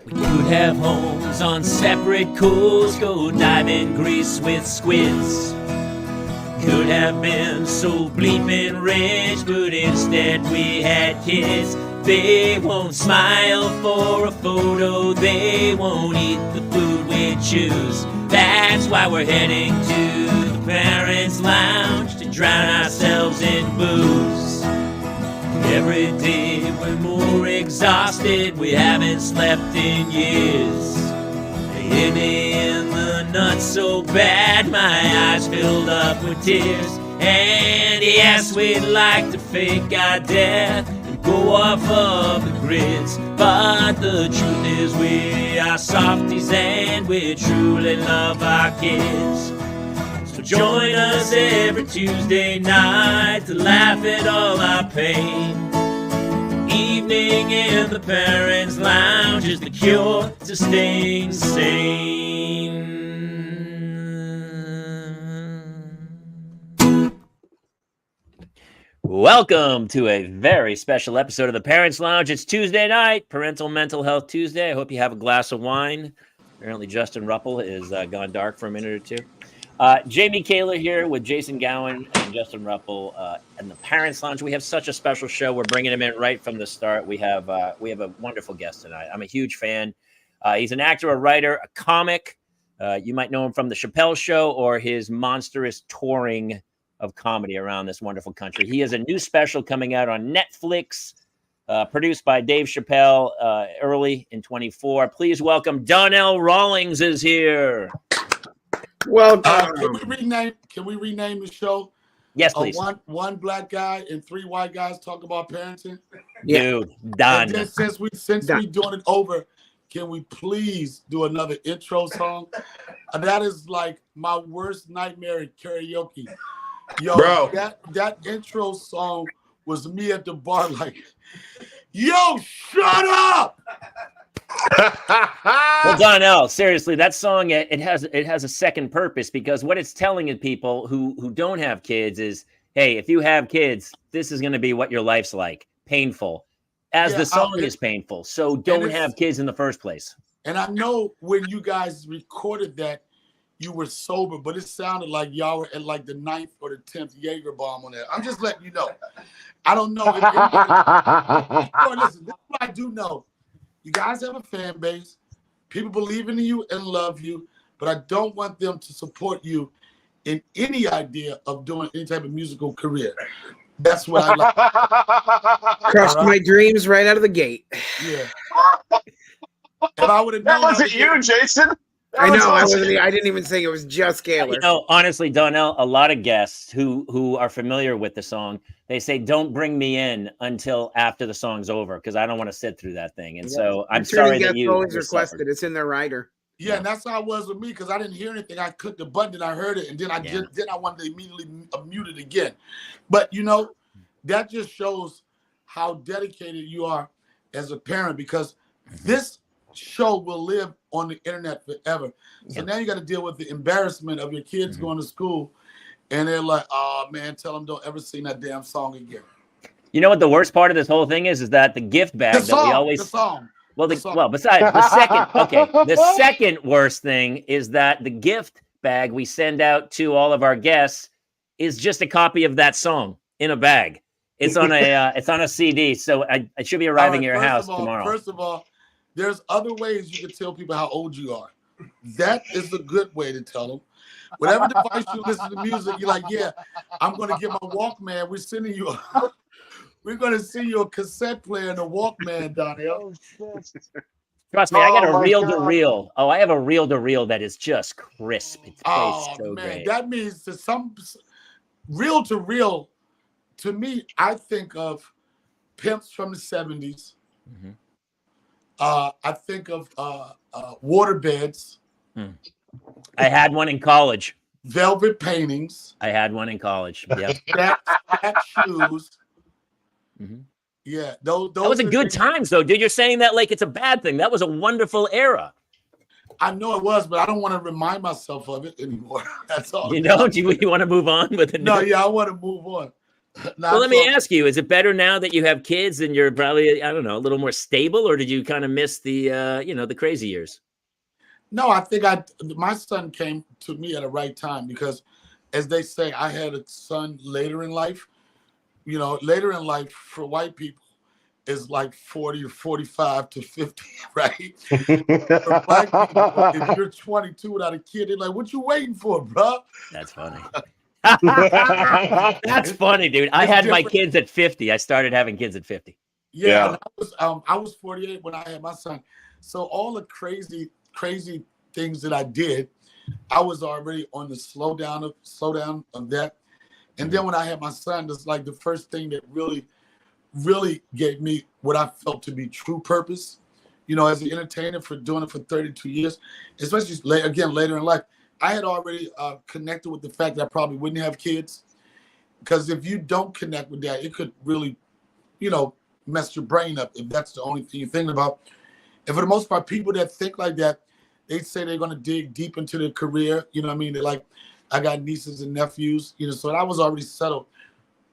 We could have homes on separate coasts, go dive in Greece with squids. Could have been so bleeping rich, but instead we had kids. They won't smile for a photo, they won't eat the food we choose. That's why we're heading to the Parents' Lounge to drown ourselves in booze. Every day we're more exhausted, we haven't slept in years. They hit me in the nuts so bad, my eyes filled up with tears. And yes, we'd like to fake our death and go off of the grids, but the truth is we are softies and we truly love our kids. So join us every Tuesday night to laugh at all our pain. Evening in the Parents' Lounge is the cure to staying sane. Welcome to a very special episode of the Parents' Lounge. It's Tuesday night, Parental Mental Health Tuesday. I hope you have a glass of wine. Apparently Justin Ruppel is gone dark for a minute or two. Jamie Kaler here with Jason Gowan and Justin Ruppel and the Parents' Lounge. We have such a special show. We're bringing him in right from the start. We have a wonderful guest tonight. I'm a huge fan. He's an actor, a writer, a comic. You might know him from the Chapelle show or his monstrous touring of comedy around this wonderful country. He has a new special coming out on Netflix, produced by Dave Chapelle early in 24. Please welcome Donnell Rawlings is here. Well, can we rename the show? Yes, please. One black guy and three white guys talk about parenting. Dude, done. And then since we doing it over, can we please do another intro song? That is like my worst nightmare at karaoke. Yo, bro, that intro song was me at the bar like, yo, shut up. Well, Donnell, seriously, that song it has a second purpose, because what it's telling people who don't have kids is, hey, if you have kids, this is going to be what your life's like, painful, as the song is painful. So don't have kids in the first place. And I know when you guys recorded that, you were sober, but it sounded like y'all were at like the 9th or the 10th Jaeger bomb on that. I'm just letting you know. I don't know. Listen, this is what I do know. You guys have a fan base. People believe in you and love you, but I don't want them to support you in any idea of doing any type of musical career. That's what I like. Crushed my dreams right out of the gate. Yeah. If I would have known, that wasn't you, Jason. I know. I didn't even think it was just Kaler. You know, honestly, Donnell, a lot of guests who are familiar with the song, they say, don't bring me in until after the song's over, because I don't want to sit through that thing. And so I'm sorry that you always requested. It's in their rider. Yeah, and that's how it was with me, because I didn't hear anything. I clicked the button and I heard it, and then I wanted to immediately mute it again. But you know, that just shows how dedicated you are as a parent, because this show will live on the internet forever. So now you got to deal with the embarrassment of your kids going to school, and they're like, "Oh man, tell them don't ever sing that damn song again." You know what the worst part of this whole thing is that the gift bag that we always besides the second worst thing is that the gift bag we send out to all of our guests is just a copy of that song in a bag. It's on a CD, so I should be arriving at your house tomorrow. First of all, there's other ways you can tell people how old you are. That is a good way to tell them. Whatever device you listen to music, you're like, yeah, I'm going to get my Walkman. We're going to send you a cassette player and a Walkman, Donnell. Trust me, I got a reel-to-reel. Oh, I have a reel-to-reel that is just crisp. It tastes so great. That means that some reel-to-reel, to me, I think of pimps from the 70s. Mm-hmm. I think of waterbeds. I had one in college. Velvet paintings. I had one in college. Yep. Black shoes. Mm-hmm. Yeah, those that was a good times, though, dude. You're saying that like it's a bad thing. That was a wonderful era. I know it was, but I don't want to remind myself of it anymore. That's all. You know, do you want to move on with it? No, yeah, I want to move on. Well, let me ask you, is it better now that you have kids and you're probably, I don't know, a little more stable, or did you kind of miss the, the crazy years? No, I think my son came to me at the right time because, as they say, I had a son later in life. You know, later in life for white people is like 40 to 45 to 50, right? For black people, if you're 22 without a kid, they're like, what you waiting for, bro? That's funny. That's funny, dude. I had my kids at 50. I started having kids at 50. Yeah. And I was 48 when I had my son. So all the crazy things that I did, I was already on the slow down of that. And then when I had my son, it's like the first thing that really gave me what I felt to be true purpose. You know, as an entertainer for doing it for 32 years, especially later in life, I had already connected with the fact that I probably wouldn't have kids. Because if you don't connect with that, it could really, mess your brain up if that's the only thing you're thinking about. And for the most part, people that think like that, they say they're going to dig deep into their career. You know what I mean? They're like, I got nieces and nephews, so I was already settled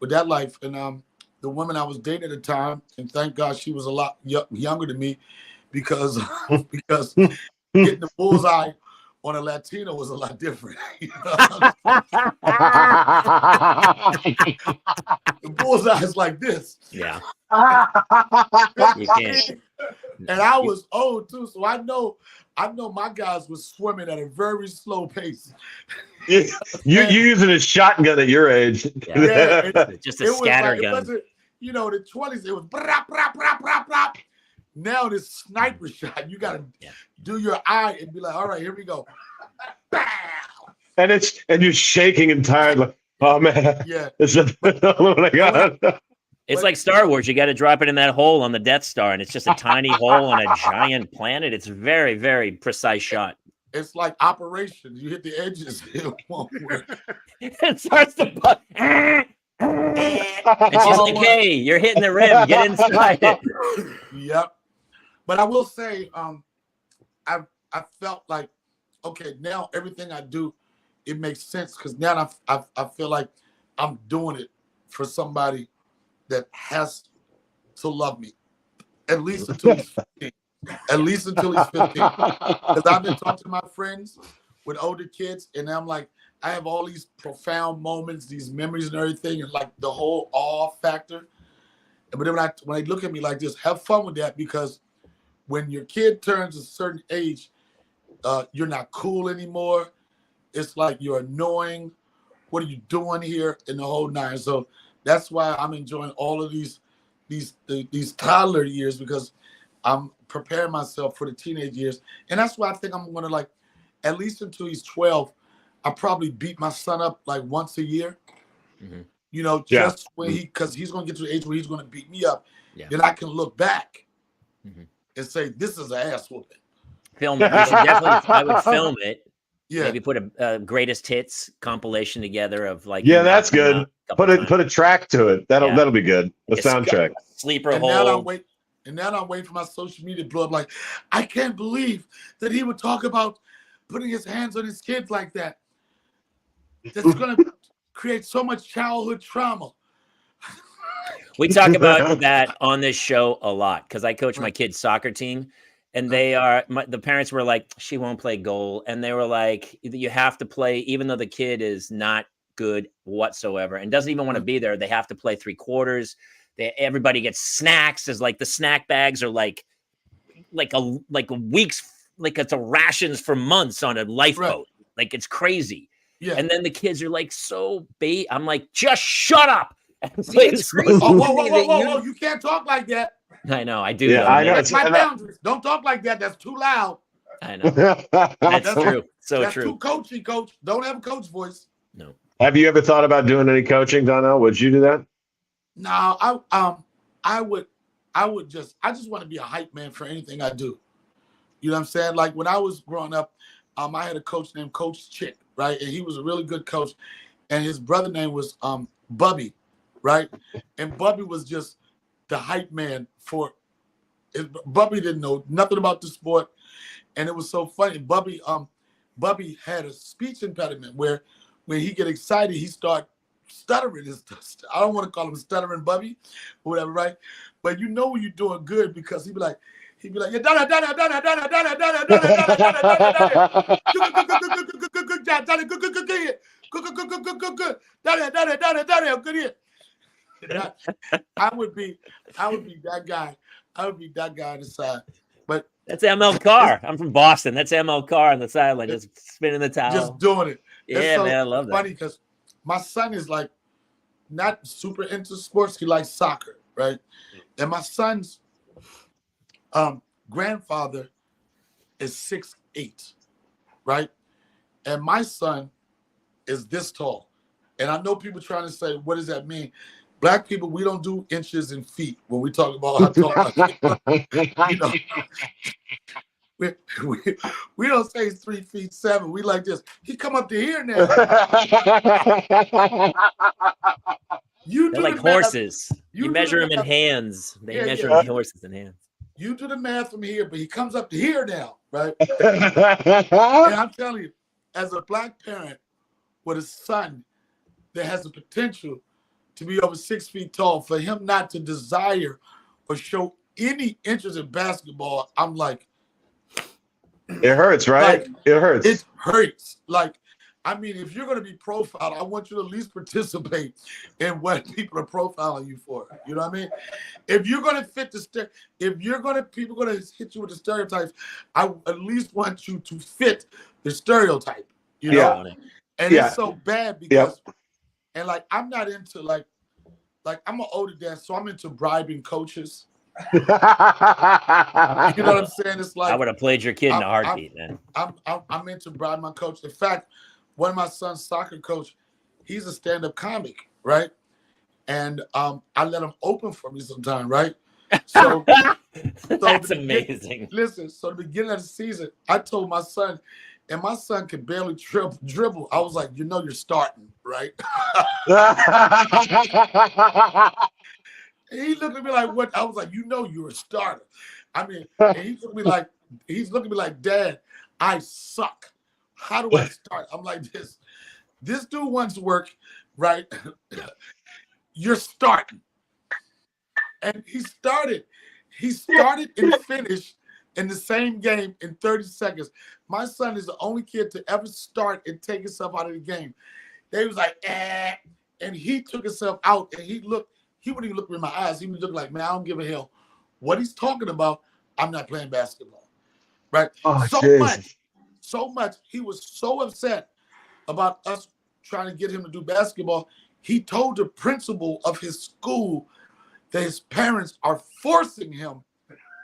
with that life. And the woman I was dating at the time, and thank God she was a lot younger than me, because getting the bullseye on a Latino was a lot different. The bullseye is like this. Yeah. You can't. And I was old too, so I know my guys was swimming at a very slow pace. You're using a shotgun at your age. Yeah, just a scatter gun. It wasn't, the 20s, it was brap, brap, brap, brap, brap. Now this sniper shot, you gotta do your eye and be like, all right, here we go. Bow! And you're shaking and tired, like, oh man. Yeah. Oh my God. It's like Star Wars. You got to drop it in that hole on the Death Star, and it's just a tiny hole on a giant planet. It's very, very precise shot. It's like operations. You hit the edges, it won't work. It starts to buck. It's just like, hey, you're hitting the rim. Get inside it. Yep. But I will say, I felt like, okay, now everything I do, it makes sense, because now I feel like I'm doing it for somebody that has to love me, at least until he's 15. At least until he's 15. Because I've been talking to my friends with older kids, and I'm like, I have all these profound moments, these memories and everything, and like the whole awe factor. But then when they look at me like this, have fun with that, because when your kid turns a certain age, you're not cool anymore. It's like you're annoying. What are you doing here? In the whole nine. So that's why I'm enjoying all of these toddler years, because I'm preparing myself for the teenage years. And that's why I think I'm going to, like, at least until he's 12, I probably beat my son up like once a year. Mm-hmm. Just when because he's going to get to the age where he's going to beat me up. Yeah. Then I can look back and say, this is an ass whooping. Film it. I would film it. Yeah. Maybe put a greatest hits compilation together of like. Yeah, that's good. Put a track to it. That'll be good. The soundtrack. Sleeper hole. And now I'm waiting for my social media to blow up. Like, I can't believe that he would talk about putting his hands on his kids like that. That's going to create so much childhood trauma. We talk about that on this show a lot, because I coach my kids' soccer team, and the parents were like, she won't play goal. And they were like, you have to play, even though the kid is not good whatsoever and doesn't even want to be there. They have to play 3/4. Everybody gets snacks, as like the snack bags are like a week's, like it's a rations for months on a lifeboat. Right. Like, it's crazy. Yeah. And then the kids are like, I'm like, just shut up. It's crazy. Whoa. You can't talk like that. I know. I do. Yeah, I know. That's my boundaries. Don't talk like that. That's too loud. I know. That's true. That's true. Too coachy, coach. Don't have a coach voice. No. Have you ever thought about doing any coaching, Donnell? Would you do that? No, I just want to be a hype man for anything I do. You know what I'm saying? Like, when I was growing up, I had a coach named Coach Chick, right? And he was a really good coach. And his brother name was Bubby, right? And Bubby was just the hype man for it. Bubby didn't know nothing about the sport. And it was so funny. Bubby had a speech impediment where when he get excited, he start stuttering. I don't want to call him stuttering Bubby or whatever, right? But you know when you're doing good because he'd be like, yeah, Donna, good job, Donna, good hit. I would be that guy. I would be that guy on the side. But that's ML Carr. I'm from Boston. That's ML Carr on the sideline, just spinning the towel, just doing it. Yeah, so man, I love that. Funny because my son is like not super into sports. He likes soccer, right? And my son's grandfather is 6'8", right? And my son is this tall. And I know people trying to say, what does that mean? Black people, we don't do inches and feet when we talk about how tall. You know, we don't say 3'7". We like this. He come up to here now. They're like horses. You measure them in hands. They measure horses in hands. You do the math from here, but he comes up to here now, right? And I'm telling you, as a black parent with a son that has the potential to be over 6 feet tall, for him not to desire or show any interest in basketball, I'm like, it hurts, right? Like, it hurts. It hurts. Like, I mean, if you're going to be profiled, I want you to at least participate in what people are profiling you for. You know what I mean? If you're going to fit people going to hit you with the stereotypes, I at least want you to fit the stereotype. You know? Yeah. And it's so bad because, and like, I'm not into like I'm an older dad, so I'm into bribing coaches. You know what I'm saying? It's like I would have played your kid in a heartbeat, man. I'm into bribing my coach. In fact, one of my son's soccer coach, he's a stand-up comic, right? And I let him open for me sometime, right? So that's amazing. Listen, so the beginning of the season, I told my son, and my son could barely dribble. I was like, you know, you're starting, right? He looked at me like, what? I was like, you know, you're a starter. I mean, and he's looking at me like, Dad, I suck. How do I start? I'm like, this dude wants to work, right? You're starting. And he started and finished in the same game in 30 seconds. My son is the only kid to ever start and take himself out of the game. They was like, and he took himself out, and he wouldn't even look me in my eyes. He would look like, man, I don't give a hell what he's talking about. I'm not playing basketball, right? Oh, so much. He was so upset about us trying to get him to do basketball. He told the principal of his school that his parents are forcing him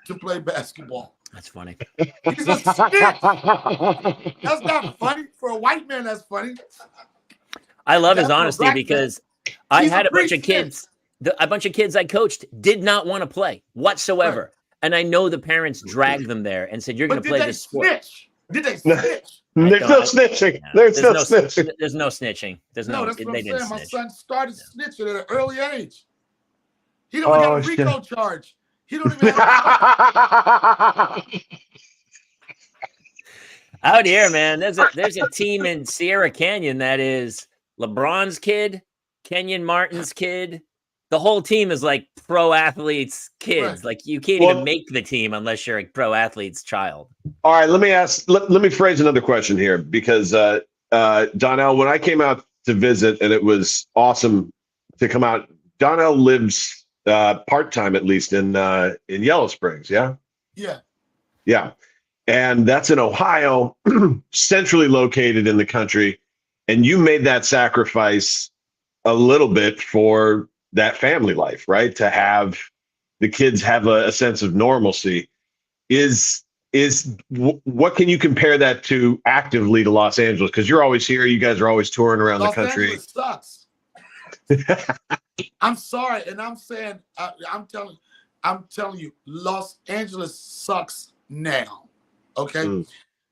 to play basketball. That's funny. He's a snitch. That's not funny. For a white man, that's funny. I love his honesty because I had a bunch of kids. A bunch of kids I coached did not want to play whatsoever. Right. And I know the parents dragged them there and said, you're going to play this sport. Did they snitch? There's no snitching. There's no snitching. There's no snitching. That's what I'm saying. My son started snitching at an early age. He don't even get a RICO charge. He don't even have out here, man. There's a team in Sierra Canyon that is LeBron's kid, Kenyon Martin's kid. The whole team is like pro athletes' kids. Right. Like you can't even make the team unless you're a pro athlete's child. All right, let me phrase another question here because Donnell, when I came out to visit, and it was awesome to come out. Donnell lives part-time, at least in Yellow Springs. Yeah. And that's in Ohio, centrally located in the country. And you made that sacrifice a little bit for that family life, right? To have the kids have a sense of normalcy. What can you compare that to actively to Los Angeles? Because you're always here. You guys are always touring around the country. Los Angeles sucks. I'm sorry, and I'm saying, I'm telling you, Los Angeles sucks now. Okay,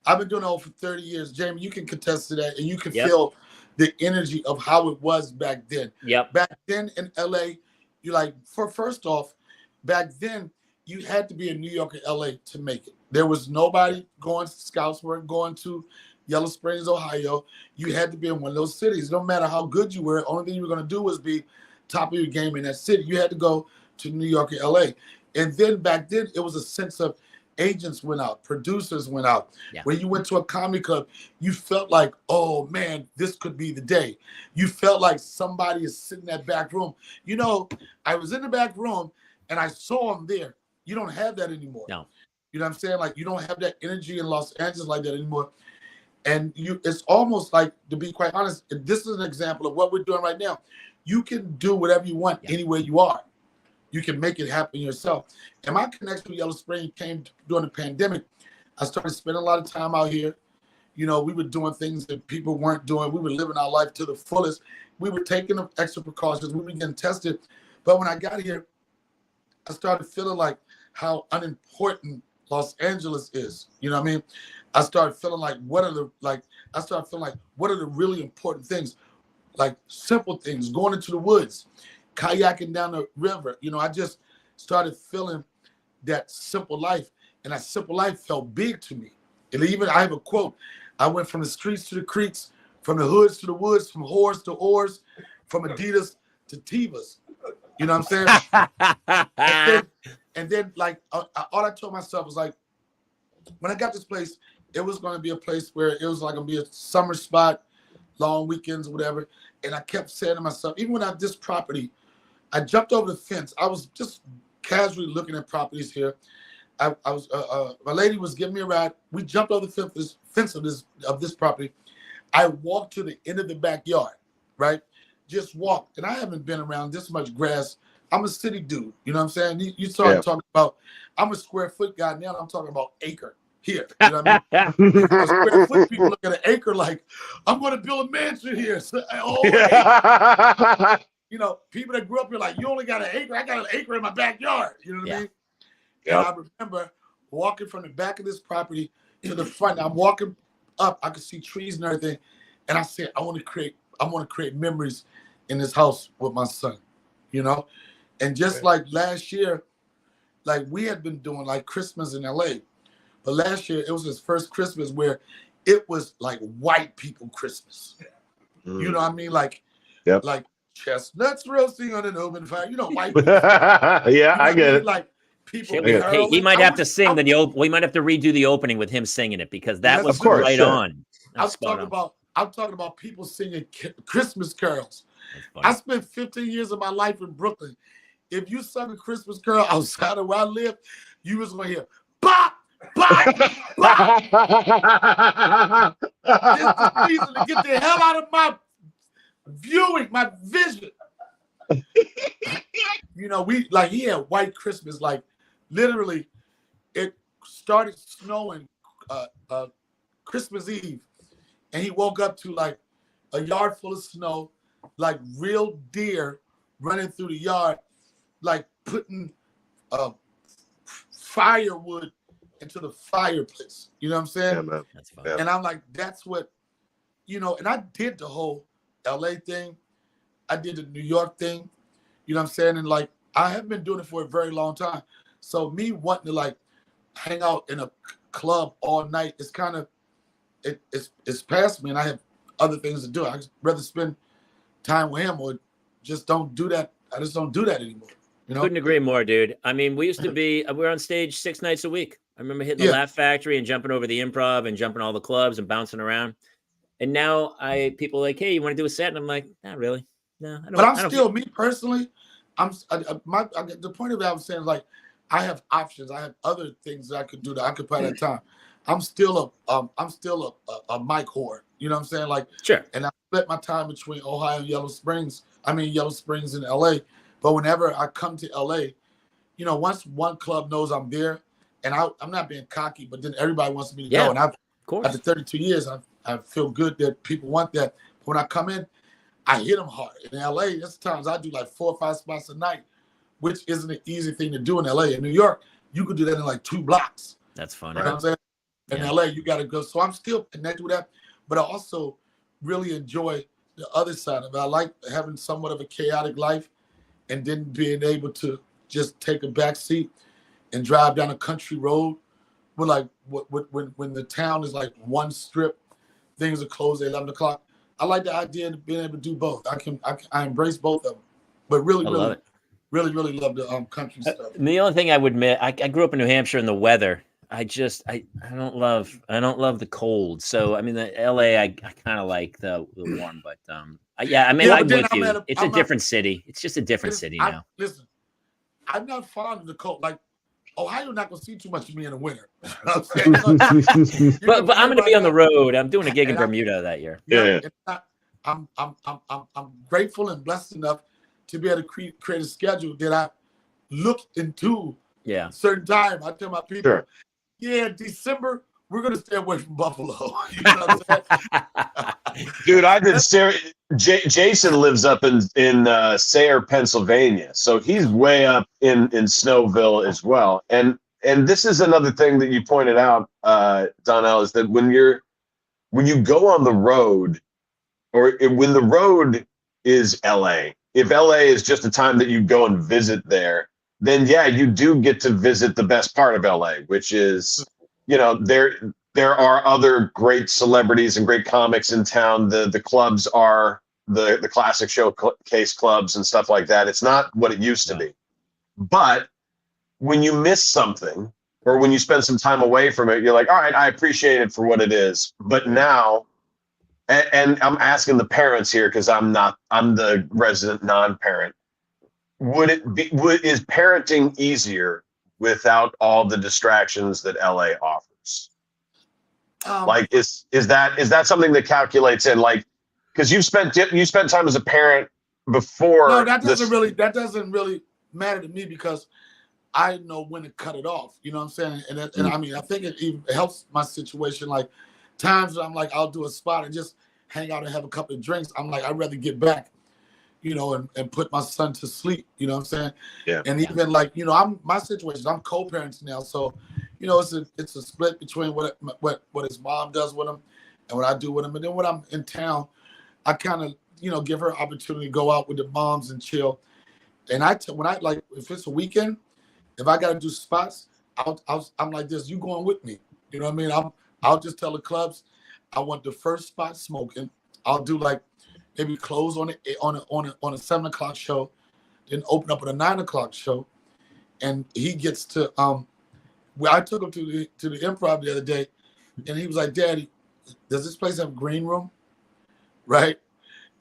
I've been doing it for 30 years. Jamie, you can contest to that, and you can feel the energy of how it was back then. Back then in LA, first off, back then you had to be in New York or LA to make it. There was nobody going, scouts weren't going to Yellow Springs, Ohio, you had to be in one of those cities. No matter how good you were, only thing you were going to do was be top of your game in that city. You had to go to New York or LA. And then back then, it was a sense of agents went out, producers went out. Yeah. When you went to a comedy club, you felt like, oh man, this could be the day. You felt like somebody is sitting in that back room. You know, I was in the back room and I saw him there. You don't have that anymore. No. You know what I'm saying? Like, you don't have that energy in Los Angeles like that anymore. And it's almost like, to be quite honest, this is an example of what we're doing right now. You can do whatever you want anywhere you are. You can make it happen yourself. And my connection with Yellow Spring came during the pandemic. I started spending a lot of time out here. You know, we were doing things that people weren't doing. We were living our life to the fullest. We were taking the extra precautions. We were getting tested. But when I got here, I started feeling like how unimportant Los Angeles is. You know what I mean? I started feeling like, what are the really important things? Like simple things, going into the woods, kayaking down the river. You know, I just started feeling that simple life, and that simple life felt big to me. And even I have a quote: I went from the streets to the creeks, from the hoods to the woods, from whores to oars, from Adidas to Tevas. You know what I'm saying? and then like all I told myself was like, when I got this place, it was going to be a place where it was like going to be a summer spot, long weekends, whatever. And I kept saying to myself, even when I had this property, I jumped over the fence. I was just casually looking at properties here. I was my lady was giving me a ride. We jumped over the fence of this property. I walked to the end of the backyard, right? Just walked. And I haven't been around this much grass. I'm a city dude. You know what I'm saying? You started talking about, I'm a square foot guy now. I'm talking about acre here. You know what I mean? Square foot people look at an acre like, I'm going to build a mansion here. So, you know, people that grew up here like, you only got an acre. I got an acre in my backyard. You know what I mean? And I remember walking from the back of this property to the front. I'm walking up. I could see trees and everything. And I said, I want to create memories in this house with my son, you know? And just like last year, like we had been doing like Christmas in LA. But last year, it was his first Christmas where it was like white people Christmas. You know what I mean? Like, like chestnuts roasting on an open fire. You know, white people. I get it. Like people. Hey, he might have to sing we might have to redo the opening with him singing it because that was right on. I'm talking about people singing Christmas carols. I spent 15 years of my life in Brooklyn. If you sung a Christmas carol outside of where I live, you was gonna hear bop. This is the reason to get the hell out of my viewing, my vision. You know, he had white Christmas, like literally it started snowing Christmas Eve, and he woke up to like a yard full of snow, like real deer running through the yard, like putting firewood into the fireplace. You know what I'm saying? Yeah, man. That's fun. And I'm like, that's what, you know, and I did the whole LA thing. I did the New York thing. You know what I'm saying? And like, I have been doing it for a very long time. So me wanting to like hang out in a club all night, it's kind of, it's past me, and I have other things to do. I'd rather spend time with him or just don't do that. I just don't do that anymore. You know? Couldn't agree more, dude. I mean, we used to be, we were on stage 6 nights a week. I remember hitting the Laugh Factory and jumping over the Improv and jumping all the clubs and bouncing around. And now people are like, hey, you want to do a set? And I'm like, not really. No, I don't. But I'm still, me personally, the point of that I was saying is like, I have options. I have other things that I could do that I could put at time. I'm still a mic whore. You know what I'm saying? Like, sure. And I split my time between Ohio and Yellow Springs and LA. But whenever I come to LA, you know, once one club knows I'm there, and I'm not being cocky, but then everybody wants me to go. And after 32 years, I feel good that people want that. But when I come in, I hit them hard. In LA, there's times I do like 4 or 5 spots a night, which isn't an easy thing to do in LA. In New York, you could do that in like 2 blocks. That's funny. You know what I'm saying? In LA, you got to go. So I'm still connected with that, but I also really enjoy the other side of it. I like having somewhat of a chaotic life and then being able to just take a back seat and drive down a country road when the town is like one strip things are closed at 11 o'clock. I like the idea of being able to do both. I embrace both of them, but really love the country stuff. The only thing I would admit, I grew up in New Hampshire, and the weather, I don't love the cold. So I mean, the LA, I kind of like the warm, but I'm with you. It's a different city. It's just a different city now. Listen, I'm not fond of the cold. Like Ohio, not gonna see too much of me in the winter. but I'm gonna be on the road. I'm doing a gig in Bermuda that year. I'm grateful and blessed enough to be able to create a schedule that I look into. Yeah, certain time. I tell my people, December we're gonna stay away from Buffalo. You know what I'm saying? Dude, I did. Jason lives up in Sayre, Pennsylvania, so he's way up in Snowville as well. And this is another thing that you pointed out, Donnell, is that when you go on the road, when the road is LA, if LA is just a time that you go and visit there, then you do get to visit the best part of LA, which is, there are other great celebrities and great comics in town. The clubs are the classic showcase clubs and stuff like that. It's not what it used to be. But when you miss something, or when you spend some time away from it, you're like, all right, I appreciate it for what it is. But now, and I'm asking the parents here because I'm the resident non-parent. Is parenting easier without all the distractions that LA offers? Is that something that calculates in, like, because you spent time as a parent before? No, that doesn't really matter to me, because I know when to cut it off. You know what I'm saying? And I mean, I think it even helps my situation. Like times I'm like, I'll do a spot and just hang out and have a couple of drinks. I'm like, I'd rather get back, and put my son to sleep. You know what I'm saying? Yeah. And even like, my situation, I'm co-parenting now, so it's a split between what his mom does with him and what I do with him. And then when I'm in town, I kind of give her an opportunity to go out with the moms and chill. And if it's a weekend, if I gotta do spots, I'm like this. You going with me? You know what I mean? I'll just tell the clubs I want the first spot smoking. I'll do like maybe close on a 7 o'clock show, then open up at a 9 o'clock show, and he gets to I took him to the Improv the other day, and he was like, "Daddy, does this place have a green room?" Right?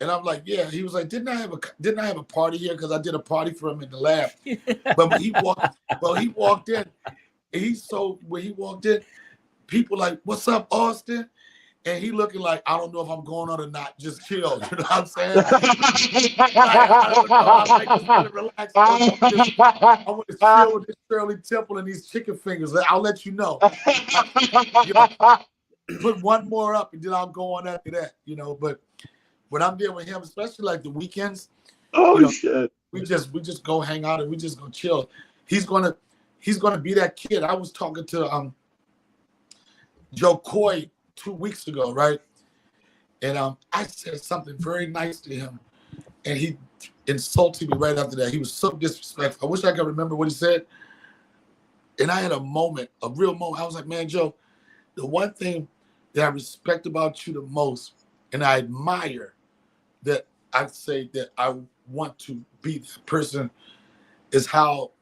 And I'm like, "Yeah." He was like, "Didn't I have a party here? Because I did a party for him in the lab." But when he walked in, when he walked in, people like, "What's up, Austin?" And he looking like, "I don't know if I'm going on or not. Just chill." You know what I'm saying? I don't know. I'm like, just really relax. I want to chill with this Shirley Temple and these chicken fingers. I'll let you know. Put one more up, and then I'll go on after that. But when I'm there with him, especially like the weekends, shit, we just go hang out and we just go chill. He's gonna be that kid. I was talking to Joe Coy 2 weeks ago, right? And I said something very nice to him, and he insulted me right after that. He was so disrespectful. I wish I could remember what he said. And I had a real moment. I was like, "Man, Joe, the one thing that I respect about you the most, and I admire, that I say that I want to be that person, is how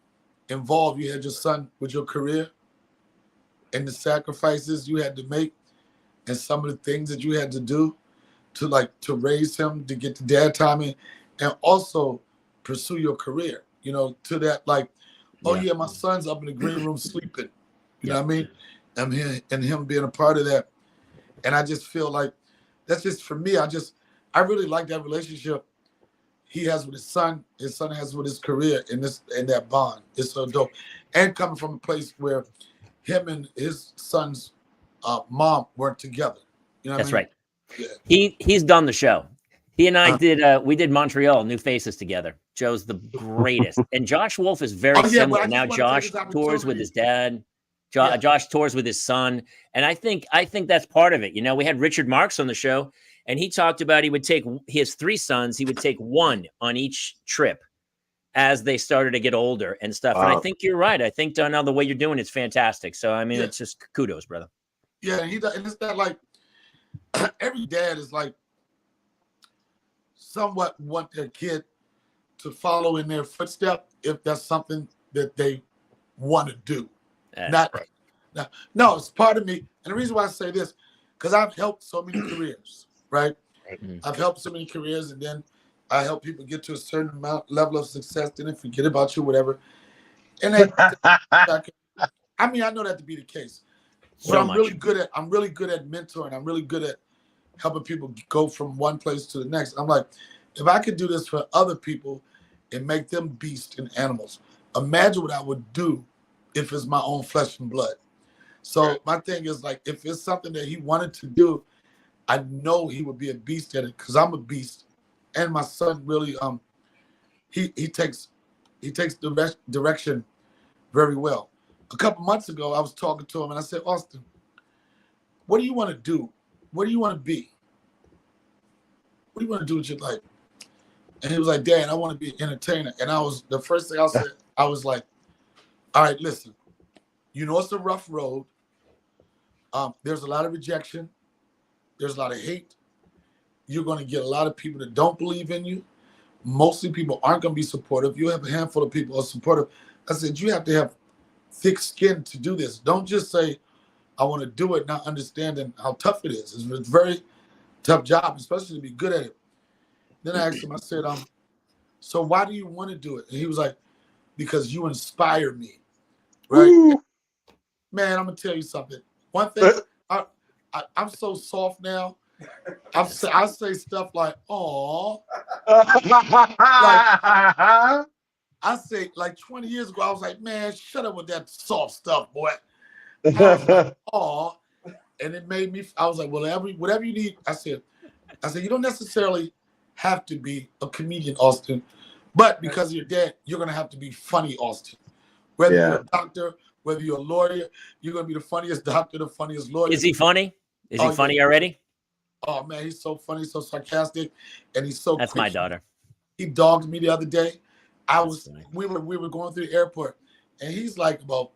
involved you had your son with your career and the sacrifices you had to make and some of the things that you had to do to raise him, to get the dad time in, and also pursue your career, to that, like, my son's up in the green room sleeping. You know what I mean? And him being a part of that. And I just feel like that's just, for me, I really like that relationship he has with his son has with his career, and that bond. It's so dope. And coming from a place where him and his son's mom weren't together. You know what That's I mean? right. Yeah. He's done the show. He and I we did Montreal, New Faces together. Joe's the greatest. And Josh Wolf is very similar. Now Josh tours with his dad. Josh tours with his son. And I think that's part of it. We had Richard Marks on the show, and he talked about he has 3 sons. He would take one on each trip as they started to get older and stuff. And I think you're right. I think, Donnell, the way you're doing it's fantastic. So, I mean, it's just kudos, brother. Yeah, and it's not like every dad is like somewhat want their kid to follow in their footsteps if that's something that they want to do. Not right. no, it's part of me. And the reason why I say this, because I've helped so many careers, right? I've helped so many careers, and then I help people get to a certain level of success, then they forget about you, whatever. And I mean, I know that to be the case. But I'm really good at mentoring. I'm really good at helping people go from one place to the next. I'm like, if I could do this for other people and make them beasts and animals, imagine what I would do if it's my own flesh and blood. So my thing is like, if it's something that he wanted to do, I know he would be a beast at it because I'm a beast, and my son really he takes direction very well. A couple months ago, I was talking to him and I said, Austin, what do you want to do? What do you want to be? What do you want to do with your life? And he was like, Dad, I want to be an entertainer. And the first thing I said, I was like, all right, listen, you know it's a rough road. There's a lot of rejection. There's a lot of hate. You're going to get a lot of people that don't believe in you. Mostly people aren't going to be supportive. You have a handful of people who are supportive. I said, you have to have thick skin to do this. Don't just say, I want to do it, not understanding how tough it is. It's a very tough job, especially to be good at it. Then I asked him, I said, so why do you want to do it? And he was like, because you inspire me, right? Ooh. Man, I'm going to tell you something. One thing, I'm so soft now. I say stuff like, "Aw." I say, like 20 years ago, I was like, man, shut up with that soft stuff, boy. I was like, aw. And it made me, I was like, well, whatever you need. I said, you don't necessarily have to be a comedian, Austin, but because of your dad, you're going to have to be funny, Austin. Whether you're a doctor, whether you're a lawyer, you're going to be the funniest doctor, the funniest lawyer. Is he funny? Is he funny already? Oh, man, he's so funny, so sarcastic, and he's so That's quick. my daughter. He dogged me the other day. We were going through the airport, and he's like about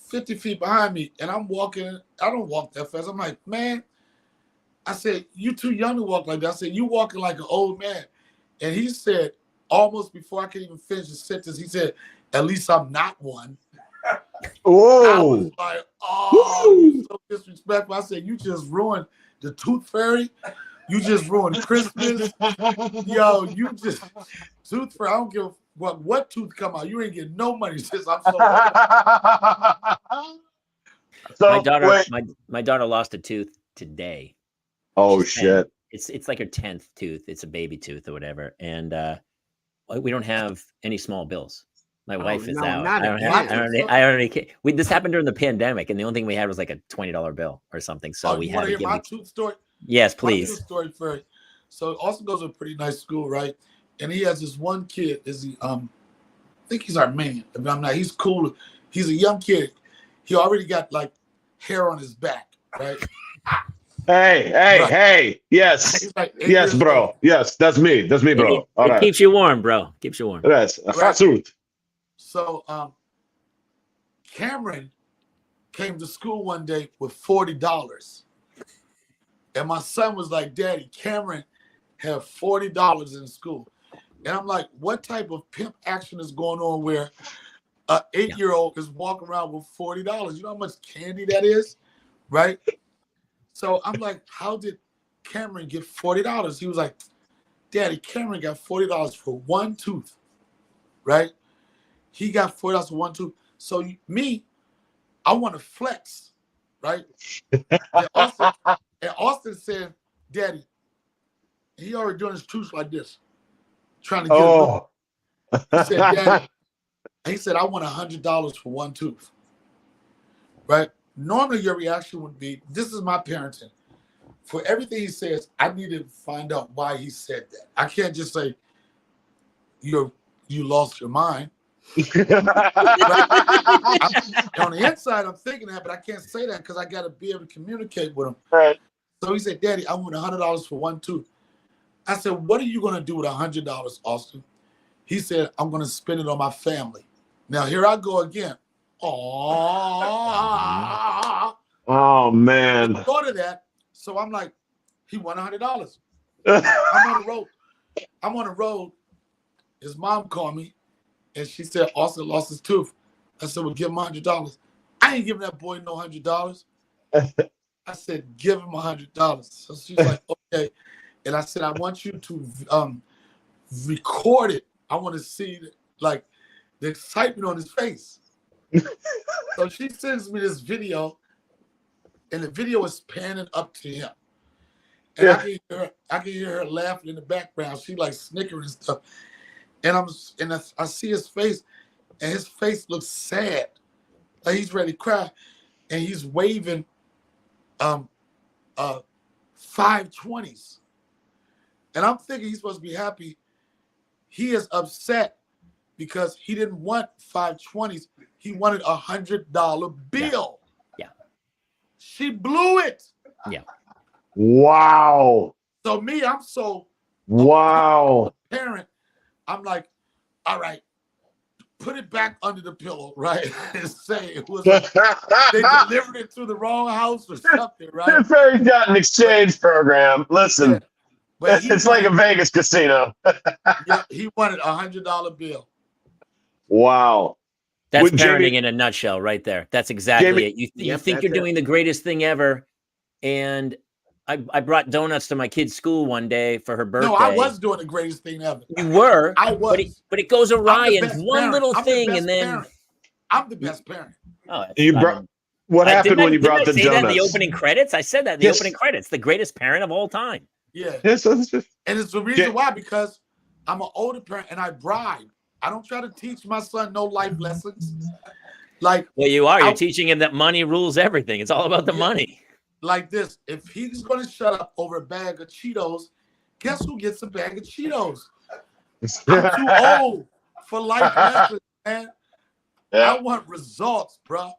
50 feet behind me, and I'm walking. I don't walk that fast. I'm like, man, I said, you too young to walk like that. I said, you walking like an old man. And he said, almost before I could even finish the sentence, he said, at least I'm not one. Oh, I was like, oh, you're so disrespectful. I said, you just ruined the Tooth Fairy. You just ruined Christmas. Yo, you just Tooth Fairy. I don't give what tooth come out. You ain't getting no money since I'm so. My daughter lost a tooth today. Oh, shit! It's like her 10th tooth. It's a baby tooth or whatever, and we don't have any small bills. My wife is out. I already. This happened during the pandemic, and the only thing we had was like a $20 bill or something. So we had to give my tooth story. Yes, please. My tooth story first. So Austin goes to a pretty nice school, right? And he has this one kid. I think he's Armenian. If I'm not, he's cool. He's a young kid. He already got like hair on his back, right? Hey. Yes. Like yes, bro. Old. Yes, that's me, bro. It keeps you warm, bro. Keeps you warm. Yes. Right. So Cameron came to school one day with $40. And my son was like, Daddy, Cameron had $40 in school. And I'm like, what type of pimp action is going on where an 8-year-old is walking around with $40? You know how much candy that is? Right? So I'm like, how did Cameron get $40? He was like, Daddy, Cameron got $40 for one tooth. Right? He got $40 for one tooth. So I want to flex. Right? And Austin said, Daddy, he already doing his tooth like this, trying to get a look. He said, Daddy, he said, I want $100 for one tooth. Right? Normally your reaction would be, this is my parenting. For everything he says, I need to find out why he said that. I can't just say, you lost your mind. Right? On the inside, I'm thinking that, but I can't say that because I got to be able to communicate with him. Right. So he said, Daddy, I want $100 for one tooth. I said, what are you going to do with $100, Austin? He said, I'm going to spend it on my family. Now, here I go again. Oh, man. I thought of that. So I'm like, He won $100. I'm on the road. His mom called me, and she said Austin lost his tooth. I said, well, give him $100. I ain't giving that boy no $100. I said, give him $100. So she's like, okay. And I said, I want you to record it. I want to see like the excitement on his face. So she sends me this video, and the video is panning up to him. And I can hear her laughing in the background. She like snickering and stuff. And I see his face, and his face looks sad. Like he's ready to cry. And he's waving 520s. And I'm thinking he's supposed to be happy. He is upset because he didn't want 520s. He wanted $100 bill. Yeah. She blew it. Yeah. Wow. So me, I'm wow. parent. I'm like, all right, put it back under the pillow, right? And say it was they delivered it to the wrong house or something, right? Tooth Fairy's got an exchange program. Listen, Yeah. But it's like a Vegas casino. Yeah, he wanted $100 bill. Wow. That's Well, parenting Jamie- in a nutshell right there. That's exactly Jamie- it. You Yep, think that's you're it. doing the greatest thing ever. And I brought donuts to my kid's school one day for her birthday. No, I was doing the greatest thing ever. You were. I was. But it goes awry I'm the in best one parent. little I'm the thing, best and then parent. I'm the best parent. oh, You brought. What happened when you brought the didn't I say that in the donuts? opening credits? I said that in the Yes. opening credits. The greatest parent of all time. Yeah. Yes, that's just- And it's the reason why, because I'm an older parent and I bribe. I don't try to teach my son no life lessons. Like Well, you are. You're I'll- teaching him that money rules everything. It's all about the Yeah. money. like this. If he's going to shut up over a bag of Cheetos, guess who gets a bag of Cheetos? I'm too old for life lessons, man. Yeah. I want results, bro.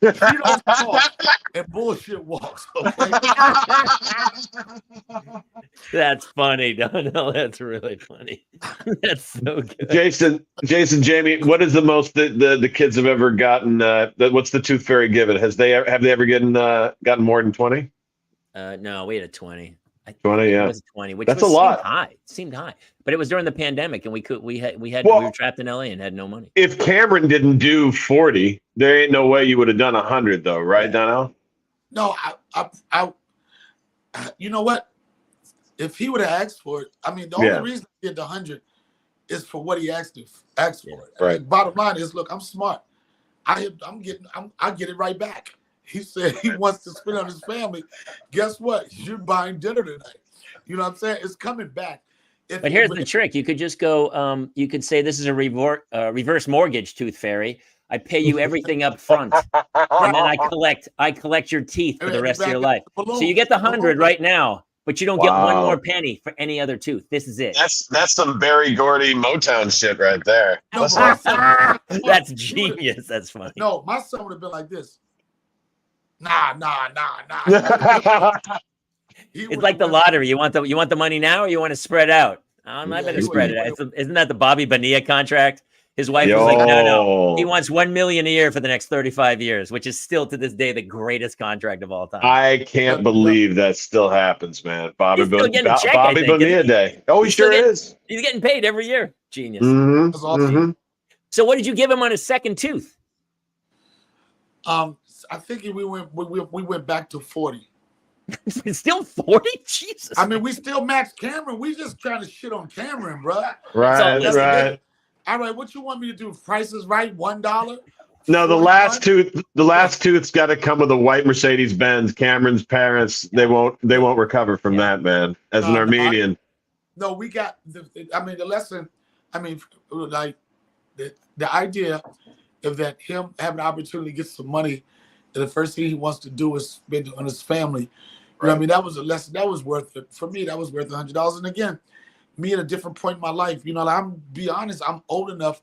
Cheetos talk and bullshit walks, okay? That's funny, Donnell. That's really funny. That's so good. Jason, Jamie, what is the most that the kids have ever gotten? What's the Tooth Fairy given? Have they ever gotten more than 20? No, we had a 20. 20, yeah. It was 20, which That's was, a lot. Seemed high. It seemed high, but it was during the pandemic, and we Well- were trapped in LA and had no money. If Cameron didn't do 40, there ain't no way you would have done 100, though, right, Yeah. Donnell? No, I you know what? If he would have asked for it, I mean, the only Yeah. reason he did the 100 is for what he asked for it. Right. And bottom line is, look, I'm smart. I get it right back. He said he wants to spend on his family. Guess what? You're buying dinner tonight. You know what I'm saying? It's coming back. But here's the trick: you could just go. You could say this is a reverse mortgage, Tooth Fairy. I pay you everything up front, and then I collect your teeth for the rest of your life. So you get the 100 right now, but you don't get one Wow. more penny for any other tooth. This is it. That's some Barry Gordy Motown shit right there. No, Listen, my son- That's genius. That's funny. No, my son would have been like this. Nah. It's like the lottery. You want the money now, or you want to spread out? I better he spread would- it out. Isn't that the Bobby Bonilla contract? His wife was like, no. He wants $1 million a year for the next 35 years, which is still to this day the greatest contract of all time. I can't believe that still happens, man. Bobby He's still getting a check, I Bobby think, Bonilla isn't he? Day. Oh, he He's still sure getting- is. He's getting paid every year. Genius. Mhm, That's awesome. mhm. So what did you give him on his second tooth? I think we went back to 40. It's still 40? Jesus. I mean, we still match Cameron. We just trying to shit on Cameron, bro. Right, listen, right. All right, what you want me to do? Price is right, $1? No, the 41? last tooth's got to come with a white Mercedes Benz. Cameron's parents, they won't recover from that, man. As an No, Armenian, No, we got the lesson. I mean, like the idea of that him having the opportunity to get some money, and the first thing he wants to do is spend it on his family. You know what I mean, that was a lesson that was worth it for me. That was worth $100. And again, me at a different point in my life, you know, like, be honest, I'm old enough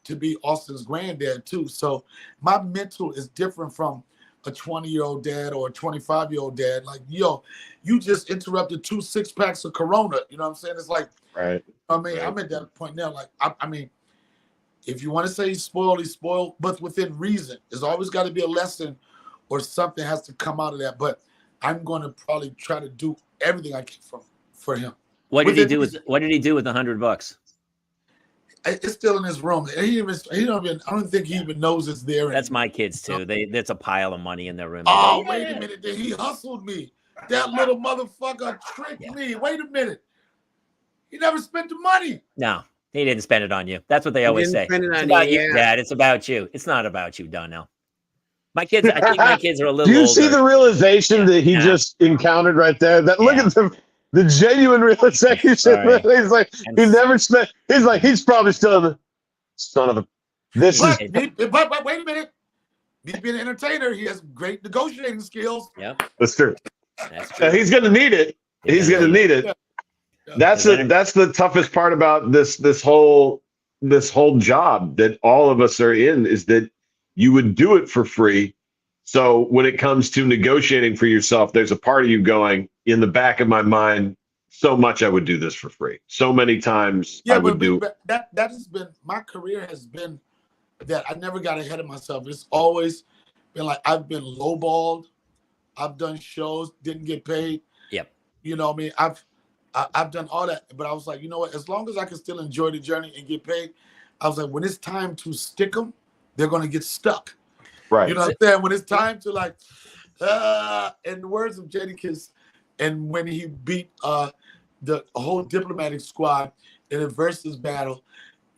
to be Austin's granddad too. So my mental is different from a 20-year-old dad or a 25-year-old dad. Like, yo, you just interrupted 2 6-packs of Corona. You know what I'm saying? It's like, right? I mean, Right. I'm at that point now. Like, I mean, if you want to say he's spoiled, but within reason. There's always got to be a lesson or something has to come out of that. But I'm going to probably try to do everything I get for him. What did he do Within- with What did he do with $100? It's still in his room. He don't even. I don't think he even knows it's there. That's anymore. my kids too. That's a pile of money in their room. Oh, They go, wait a minute. He hustled me. That little motherfucker tricked me. Wait a minute. He never spent the money. No, he didn't spend it on you. That's what they always say. Spend it It's on about you, you, yeah. Dad. It's about you. It's not about you, Donnell. I think my kids are a little Do you older. see the realization that he just encountered right there? That look at the genuine realization. Sorry. He's like, he never spent. He's like, he's probably still in the son of a. This is. But wait a minute. He's being an entertainer. He has great negotiating skills. Yep, That's true. that's true. He's going to need it. He's going to need it. That's the toughest part about this whole job that all of us are in, is that you would do it for free. So when it comes to negotiating for yourself, there's a part of you going, in the back of my mind, so much I would do this for free. So many times I would do. That has been, my career has been that I never got ahead of myself. It's always been like I've been lowballed. I've done shows, didn't get paid. Yep. You know what I mean? I've done all that, but I was like, you know what? As long as I can still enjoy the journey and get paid, I was like, when it's time to stick them, they're going to get stuck. Right. You know what I'm saying? When it's time to like, in the words of Jadakiss, and when he beat the whole diplomatic squad in a versus battle,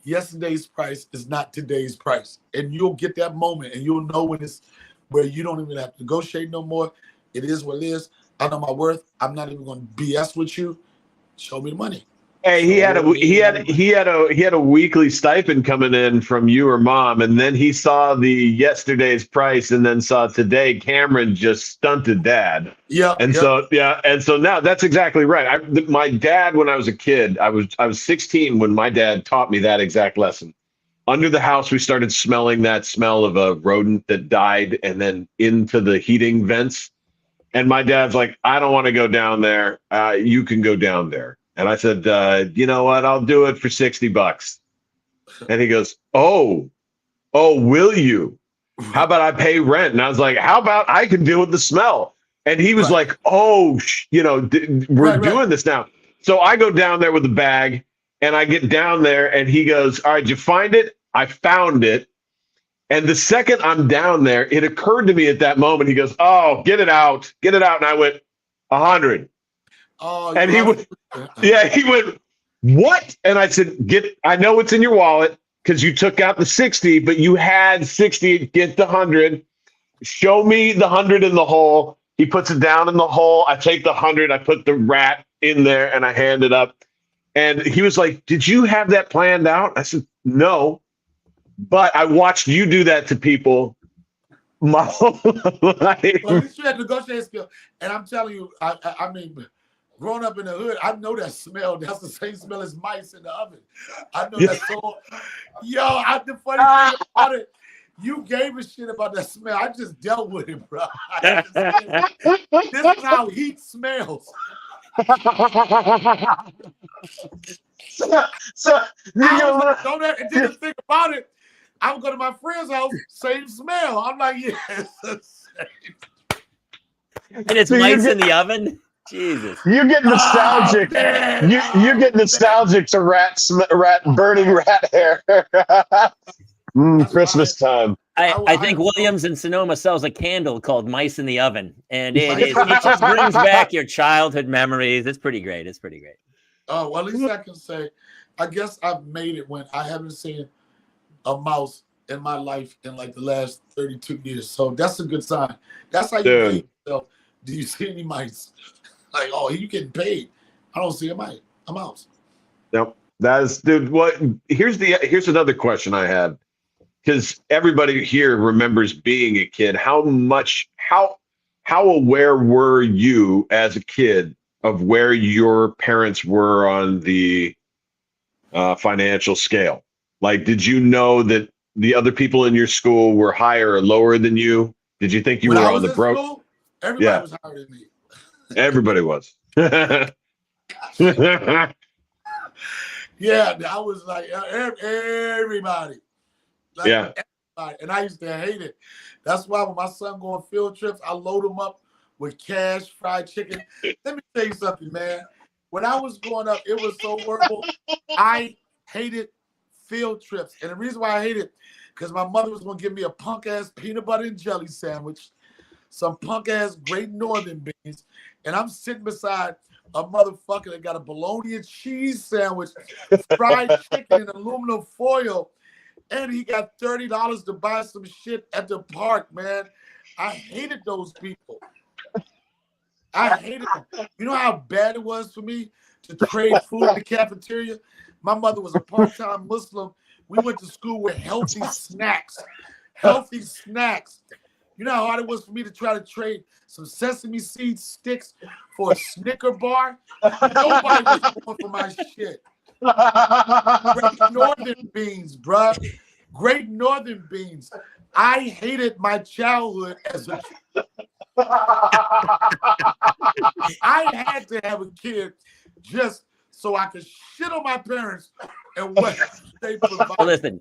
yesterday's price is not today's price. And you'll get that moment and you'll know when it's where you don't even have to negotiate no more. It is what it is. I know my worth. I'm not even going to BS with you. Show me the money. Hey, he had a weekly stipend coming in from you or mom, and then he saw the yesterday's price, and then saw today. Cameron just stunted Dad. Yeah, so now that's exactly right. My dad, when I was a kid, I was 16 when my dad taught me that exact lesson. Under the house, we started smelling that smell of a rodent that died, and then into the heating vents. And my dad's like, I don't want to go down there. You can go down there. And I said, you know what? I'll do it for $60. And he goes, oh, will you? How about I pay rent? And I was like, how about I can deal with the smell? And he was like, oh, we're doing this now. So I go down there with the bag, and I get down there, and he goes, all right, did you find it? I found it. And the second I'm down there, it occurred to me at that moment, he goes, oh, get it out. Get it out. And I went, 100. Oh, and he went, he went, what? And I said, I know it's in your wallet because you took out the 60, but you had 60, get the 100. Show me the 100 in the hole. He puts it down in the hole. I take the 100. I put the rat in there and I hand it up. And he was like, did you have that planned out? I said, no, but I watched you do that to people my whole life. Well, at least you had negotiating skill. And I'm telling you, I mean, growing up in the hood, I know that smell. That's the same smell as mice in the oven. I know that so. Yo, the funny thing about it, you gave a shit about that smell. I just dealt with it, bro. This is how heat smells. And didn't think about it. I would go to my friend's house, same smell. I'm like, yes. And it's mice in the oven. Jesus, you get nostalgic. You get nostalgic to burning rat hair. Christmas time. I think Williams in Sonoma sells a candle called "Mice in the Oven," and it just brings back your childhood memories. It's pretty great. Oh, well, at least I can say, I guess I've made it when I haven't seen a mouse in my life in like the last 32 years. So that's a good sign. That's how you pay yourself. Do you see any mice? Like, oh, you getting paid? I don't see a mouse. Nope. Here's another question I had, because everybody here remembers being a kid. How aware were you as a kid of where your parents were on the financial scale? Like, did you know that the other people in your school were higher or lower than you? Did you think you were on the broke? School, everybody was higher than me. Everybody was. Yeah, I was like everybody. Like, everybody. And I used to hate it. That's why when my son go on field trips, I load him up with cash, fried chicken. Let me tell you something, man. When I was growing up, it was so horrible. I hated field trips. And the reason why I hated it, because my mother was going to give me a punk-ass peanut butter and jelly sandwich, some punk-ass Great Northern beans, and I'm sitting beside a motherfucker that got a bologna and cheese sandwich, fried chicken in aluminum foil, and he got $30 to buy some shit at the park, man. I hated those people. I hated them. You know how bad it was for me to trade food in the cafeteria? My mother was a part-time Muslim. We went to school with healthy snacks. Healthy snacks. You know how hard it was for me to try to trade some sesame seed sticks for a Snicker bar? Nobody was going for my shit. Great Northern beans, bruh. Great Northern beans. I hated my childhood as a I had to have a kid just so I could shit on my parents and what they provide. Well, listen,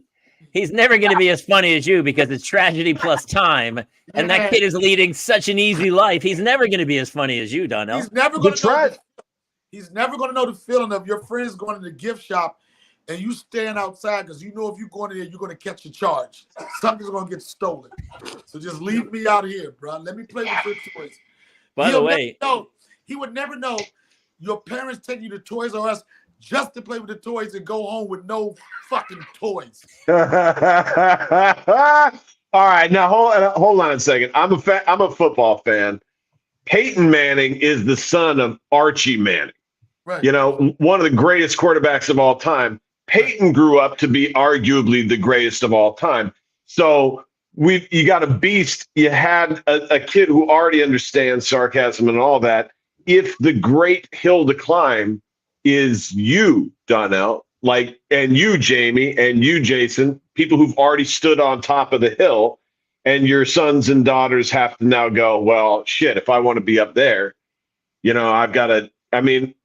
he's never going to be as funny as you because it's tragedy plus time, and that kid is leading such an easy life. He's never going to be as funny as you, Donnell. He's never going to know the feeling of your friends going to the gift shop and you stand outside because you know if you go in there, you're going to catch a charge. Something's going to get stolen. So just leave me out here, bro. Let me play with your toys. By the way, he would never know your parents take you to Toys R Us just to play with the toys and go home with no fucking toys. All right, now hold on a second. I'm a football fan. Peyton Manning is the son of Archie Manning. Right. You know, one of the greatest quarterbacks of all time. Peyton grew up to be arguably the greatest of all time. So you got a beast. You had a kid who already understands sarcasm and all that. If the great hill to climb is you, Donnell, and you, Jamie, and you, Jason, people who've already stood on top of the hill, and your sons and daughters have to now go, well, shit, if I want to be up there, you know, I've got to, I mean,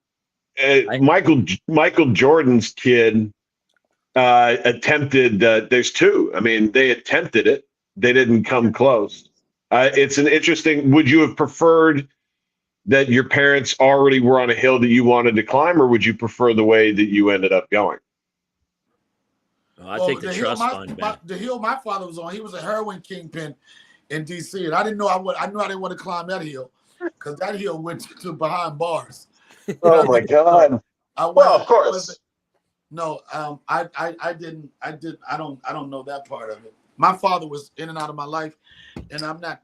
Michael Jordan's kid attempted, there's two. I mean, they attempted it. They didn't come close. It's an interesting, would you have preferred that your parents already were on a hill that you wanted to climb, or would you prefer the way that you ended up going? Oh, I take the trust fund, man. The hill my father was on, he was a heroin kingpin in D.C., and I didn't know I didn't want to climb that hill because that hill went to behind bars. Oh my God! Well, of course. I don't know that part of it. My father was in and out of my life, and I'm not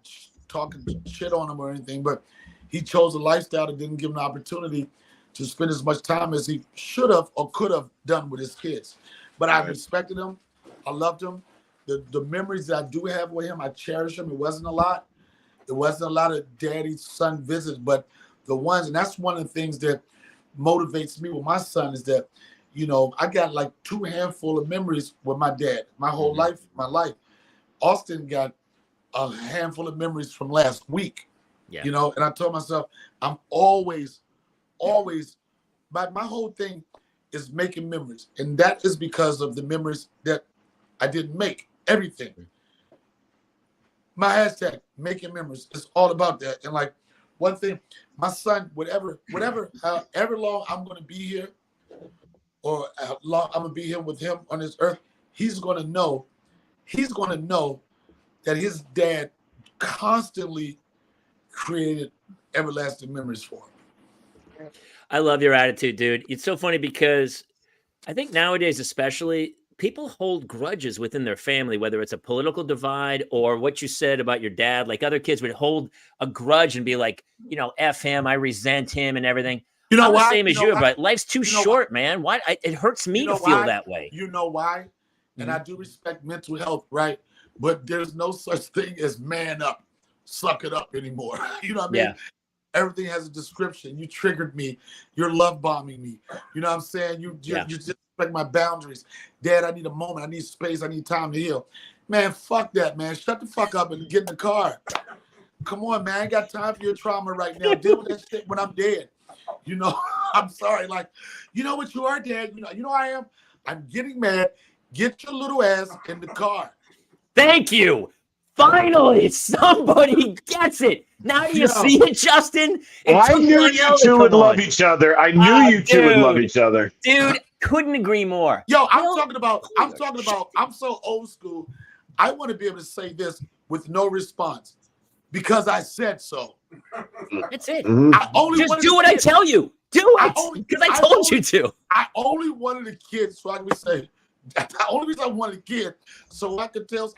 talking shit on him or anything, but he chose a lifestyle that didn't give him an opportunity to spend as much time as he should have or could have done with his kids. But I respected him. I loved him. The memories that I do have with him, I cherish them. It wasn't a lot. It wasn't a lot of daddy-son visits, but the ones, and that's one of the things that motivates me with my son is that, you know, I got like 2 handful of memories with my dad, my whole life, my life. Austin got a handful of memories from last week, you know, and I told myself, I'm always, my whole thing is making memories. And that is because of the memories that I didn't make, everything. My hashtag, making memories, it's all about that. And like, one thing, my son, however long I'm going to be here, or how long I'm going to be here with him on this earth, he's going to know that his dad constantly created everlasting memories for him. I love your attitude, dude. It's so funny because I think nowadays, especially, people hold grudges within their family, whether it's a political divide or what you said about your dad. Like other kids would hold a grudge and be like, you know, F him, I resent him and everything. You know, I'm the same as you, but life's too short, man. Why? It hurts me to feel that way. You know why? And I do respect mental health, right? But there's no such thing as man up, suck it up anymore. You know what I mean? Yeah. Everything has a description. You triggered me. You're love bombing me. You know what I'm saying? You just respect my boundaries. Dad, I need a moment. I need space. I need time to heal. Man, fuck that, man. Shut the fuck up and get in the car. Come on, man. I ain't got time for your trauma right now. Deal with that shit when I'm dead. You know, I'm sorry. Like, you know what you are, Dad? You know I am? I'm getting mad. Get your little ass in the car. Thank you. Finally, somebody gets it. Now do you see it, Justin? I knew you two would love each other. I knew you two would love each other. Dude, couldn't agree more. Yo, I'm so old school. I want to be able to say this with no response because I said so. That's it. I only just do what I tell you. Do it because I told you to. I only wanted a kid so I could say, the only reason I wanted a kid so I couldn't tell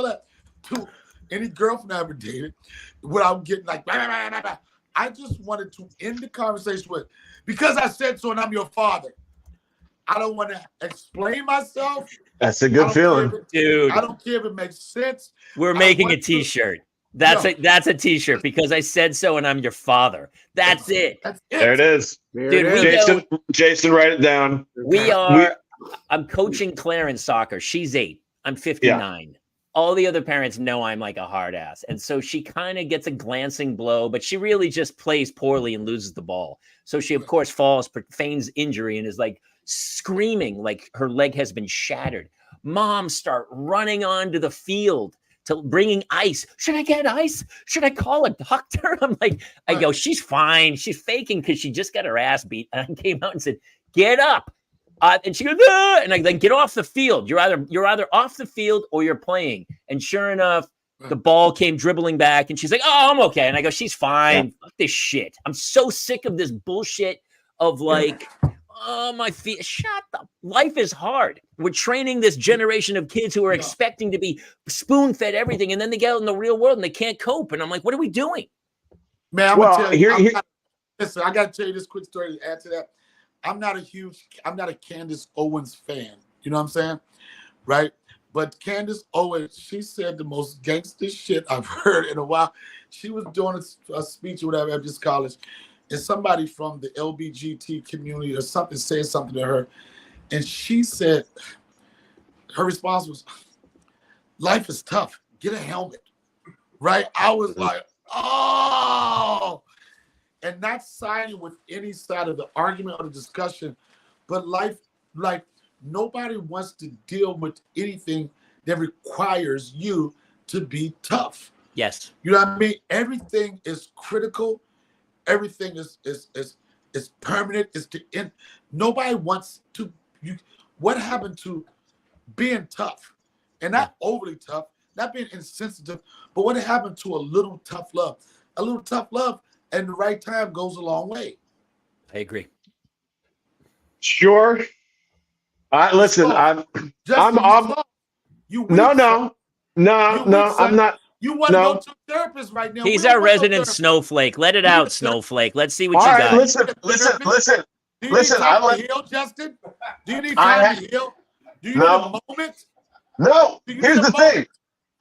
that to any girlfriend I ever dated without getting like, blah, blah, blah, blah. I just wanted to end the conversation with, because I said so and I'm your father. I don't want to explain myself. That's a good feeling. Dude. I don't care if it makes sense. We're making a t-shirt. That's a t-shirt because I said so and I'm your father. That's it. There it is. Dude, Jason, write it down. I'm coaching Claire in soccer. She's 8. I'm 59. Yeah. All the other parents know I'm like a hard ass. And so she kind of gets a glancing blow, but she really just plays poorly and loses the ball. So she, of course, falls, feigns injury, and is like screaming like her leg has been shattered. Moms start running onto the field to bringing ice. Should I get ice? Should I call a doctor? I'm like, I go, she's fine. She's faking because she just got her ass beat. And I came out and said, get up. And she goes, ah! And I then get off the field. You're either off the field or you're playing. And sure enough, the ball came dribbling back, and she's like, "Oh, I'm okay." And I go, "She's fine. Yeah. Fuck this shit. I'm so sick of this bullshit of like, oh my feet. Shut up. Life is hard. We're training this generation of kids who are expecting to be spoon-fed everything, and then they get out in the real world and they can't cope. And I'm like, what are we doing, man? I'm gonna tell you. Listen, I got to tell you this quick story to add to that. I'm not a Candace Owens fan. You know what I'm saying? Right? But Candace Owens, she said the most gangster shit I've heard in a while. She was doing a speech or whatever at this college, and somebody from the LBGT community or something said something to her. And she said, her response was, life is tough. Get a helmet. Right? I was like, oh. And not siding with any side of the argument or the discussion, but life, like, nobody wants to deal with anything that requires you to be tough. Yes. You know what I mean? Everything is critical. Everything is permanent. It's the end. Nobody wants to. What happened to being tough? And not overly tough, not being insensitive, but what happened to a little tough love? A little tough love and the right time goes a long way. I agree. Sure. Listen, I'm not. You want to go to a therapist right now. He's our resident snowflake. Let it out, snowflake. Let's see what you got. Listen. Do you need time to heal, Justin? Do you need time to heal? Do you need a moment? No. Here's the thing.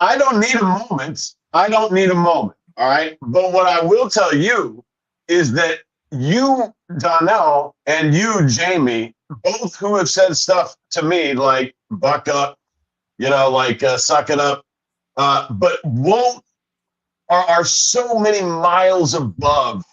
I don't need a moment. All right. But what I will tell you is that you, Donnell, and you, Jamie, both who have said stuff to me like buck up, suck it up, but are so many miles above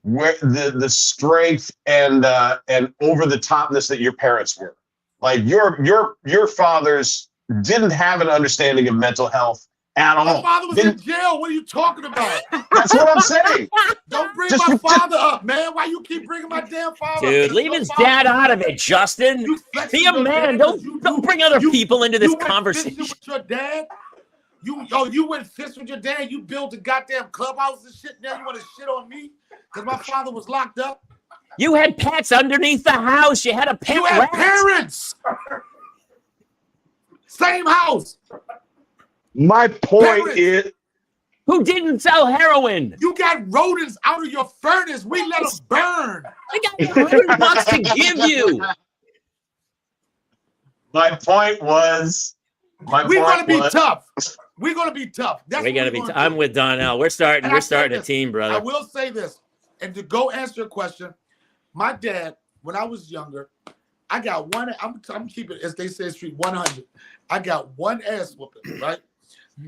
where the strength and over the topness that your parents were. Like your fathers didn't have an understanding of mental health at all. My father was in jail. What are you talking about? That's what I'm saying. Don't bring my father up, man. Why you keep bringing my damn father up? Dude, leave his dad out of it, Justin. Be a man. Don't bring other people into this conversation. You with your dad? You went fist with your dad. You built a goddamn clubhouse and shit. Now you want to shit on me because my father was locked up? You had pets underneath the house. You had a pet. You had parents. Same house. My point is, who didn't sell heroin? You got rodents out of your furnace. We let them burn. I got $100 to give you. My point was, we're going to be tough. We're going to be tough. We're going to be. I'm with Donnell. We're starting a team, brother. I will say this, and to go answer your question, my dad, when I was younger, I got one. I'm keeping, as they say, street 100. I got one ass whooping, right?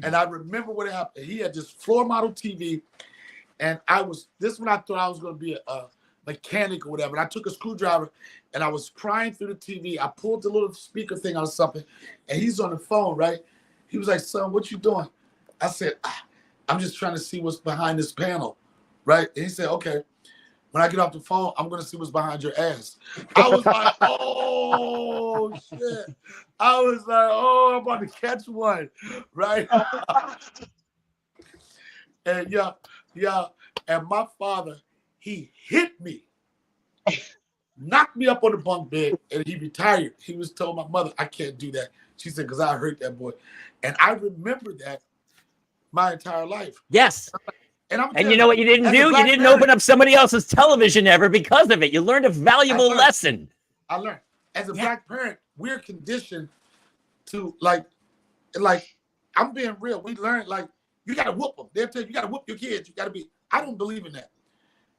And I remember what happened. He had this floor model TV, and this when I thought I was going to be a mechanic or whatever. And I took a screwdriver, and I was prying through the TV. I pulled the little speaker thing out of something, and he's on the phone, right? He was like, "Son, what you doing?" I said, I'm just trying to see what's behind this panel, right? And he said, okay. When I get off the phone, I'm going to see what's behind your ass. I was like, oh, shit. I was like, oh, I'm about to catch one, right? And yeah. And my father, he hit me, knocked me up on the bunk bed, and he retired. He was told my mother, I can't do that. She said, because I hurt that boy. And I remember that my entire life. Yes. And you know what you didn't do? You didn't open up somebody else's television ever because of it. You learned a valuable lesson. I learned. As a black parent, we're conditioned to like, I'm being real. We learned like, you got to whoop them. They'll tell you, you got to whoop your kids. You got to be, I don't believe in that.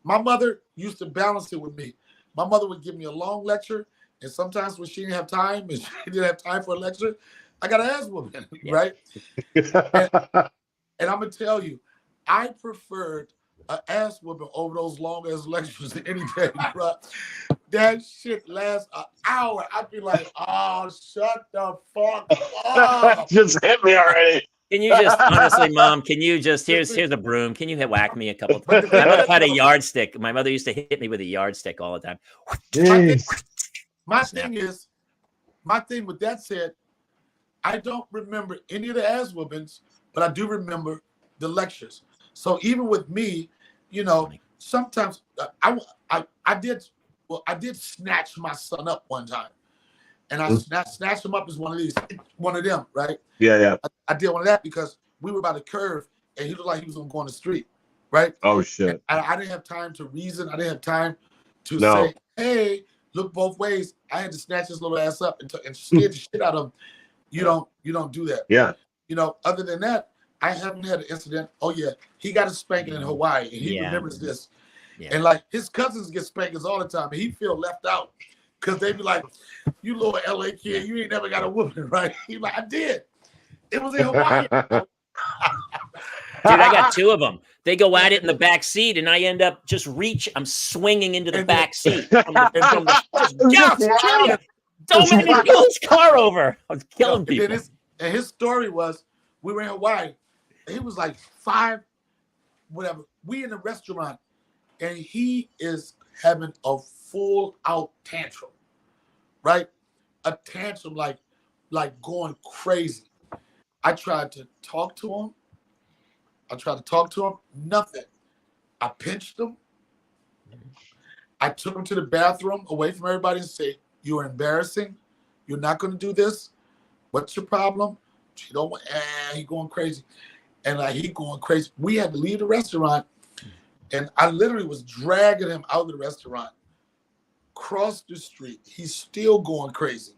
My mother used to balance it with me. My mother would give me a long lecture. And sometimes when she didn't have time and she didn't have time for a lecture, I got to ask women, right? And I'm going to tell you, I preferred an ass whooping over those long ass lectures any day, bro. That shit lasts an hour. I'd be like, oh, shut the fuck up. Just hit me already. Can you just, honestly, Mom, can you just, here's a broom. Can you whack me a couple of times? My mother had a yardstick. My mother used to hit me with a yardstick all the time. My thing with that said, I don't remember any of the ass whoopings, but I do remember the lectures. So even with me, you know, sometimes I did snatch my son up one time, and I snatched him up as one of them, right? Yeah. I did one of that because we were by the curve, and he looked like he was gonna go on the street, right? Oh shit! I didn't have time to reason. I didn't have time to say, "Hey, look both ways." I had to snatch his little ass up and scare the shit out of him. You don't do that. Yeah. You know, other than that, I haven't had an incident. Oh yeah, he got a spanking in Hawaii, and he remembers this. Yeah. And like his cousins get spankings all the time, and he feel left out because they be like, "You little LA kid, you ain't never got a whooping, right?" He like, "I did. It was in Hawaii." Dude, I got two of them. They go at it in the back seat, and I end up just I'm swinging into the back seat. Don't make me pull his car over. I was killing people. And his story was, we were in Hawaii. And he was like 5, whatever. We in a restaurant, and he is having a full out tantrum, right? A tantrum like going crazy. I tried to talk to him. Nothing. I pinched him. I took him to the bathroom away from everybody and said, "You're embarrassing. You're not going to do this. What's your problem?" He don't want. He going crazy, and like he going crazy. We had to leave the restaurant, and I literally was dragging him out of the restaurant. Cross the street, he's still going crazy.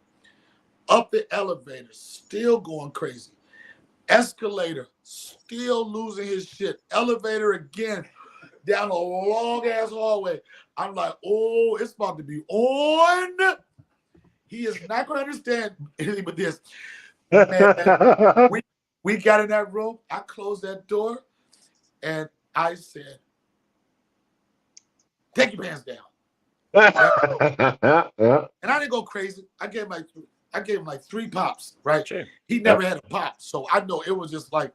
Up the elevator, still going crazy. Escalator, still losing his shit. Elevator again, down a long ass hallway. I'm like, oh, it's about to be on. He is not going to understand anything but this. Man, we got in that room. I closed that door, and I said, "Take your pants down." And I didn't go crazy. I gave him like 3 pops, right? Sure. He never had a pop, so I know it was just like,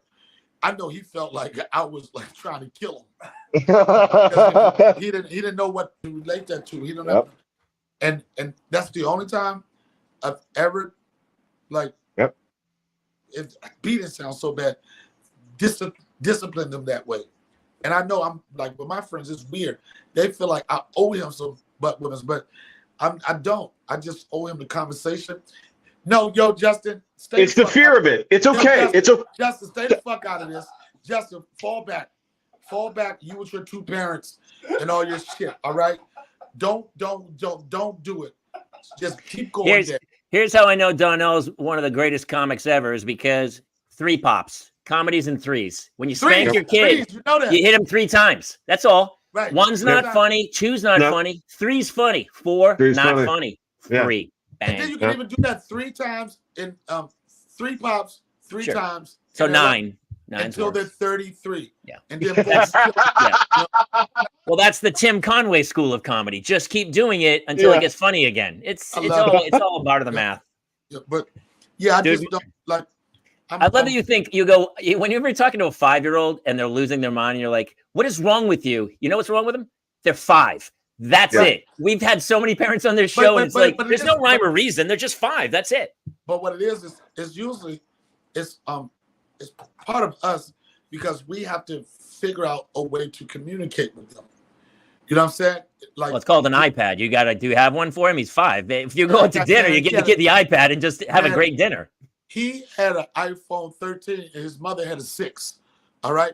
I know he felt like I was like trying to kill him. He didn't know what to relate that to. He don't know. And that's the only time I've ever like. It beating sounds so bad. Discipline them that way. And I know I'm like with my friends, it's weird. They feel like I owe him some butt whippings, but I don't. I just owe him the conversation. No, yo, Justin, it's the fear of it. It's okay. Justin, stay the fuck out of this. Justin, fall back. Fall back. You with your 2 parents and all your shit. All right. Don't do it. Just keep going there. Here's how I know Donnell's one of the greatest comics ever is because 3 pops, comedies in 3s. When you spank your kid, you hit him 3 times. That's all. Right. 1's not funny. 2's not funny. 3's funny. 4 not funny. 3 bang. And then you can even do that 3 times in 3 pops 3 times. So 9. Until they're 33. Yeah. And then well, that's the Tim Conway school of comedy. Just keep doing it until it gets funny again. It's all part of the math. Yeah, but I just don't like. I love that you think whenever you're talking to a 5-year-old and they're losing their mind and you're like, what is wrong with you? You know what's wrong with them? They're 5. That's it. We've had so many parents on this show, and it's like, there's no rhyme or reason. They're just 5. That's it. But what it is usually it's part of us because we have to figure out a way to communicate with them. You know what I'm saying? Like, well, it's called an iPad. Do you have one for him? He's 5. If you're going to dinner, you get the kid the iPad and just have a great dinner. He had an iPhone 13 and his mother had a 6. All right.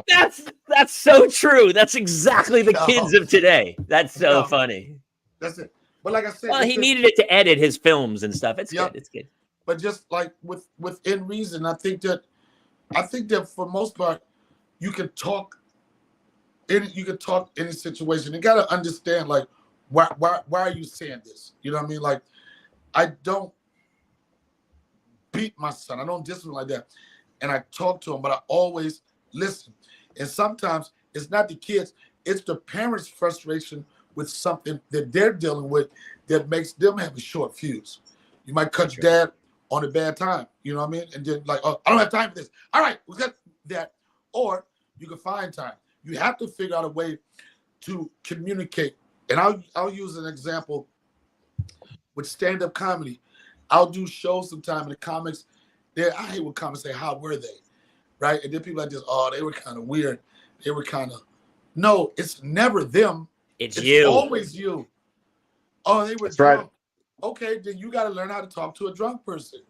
That's so true. That's exactly the kids of today. That's so funny. That's it. But like I said, well, he needed it to edit his films and stuff. It's good. It's good. But just like within reason, I think that for most part, you can talk any situation. You got to understand, like, why are you saying this? You know what I mean? Like, I don't beat my son. I don't discipline like that. And I talk to him, but I always listen. And sometimes it's not the kids, it's the parents' frustration with something that they're dealing with that makes them have a short fuse. You might cut your dad on a bad time, you know what I mean? And then like, oh, I don't have time for this. All right, we got that. Or you can find time. You have to figure out a way to communicate. And I'll use an example with stand-up comedy. I'll do shows sometime in the comics. I hate when comics say, how were they? Right? And then people like this, oh, they were kind of weird. They were kind of, no, it's never them. It's you. Always you. Oh, they were That's drunk. right. Okay, then you got to learn how to talk to a drunk person.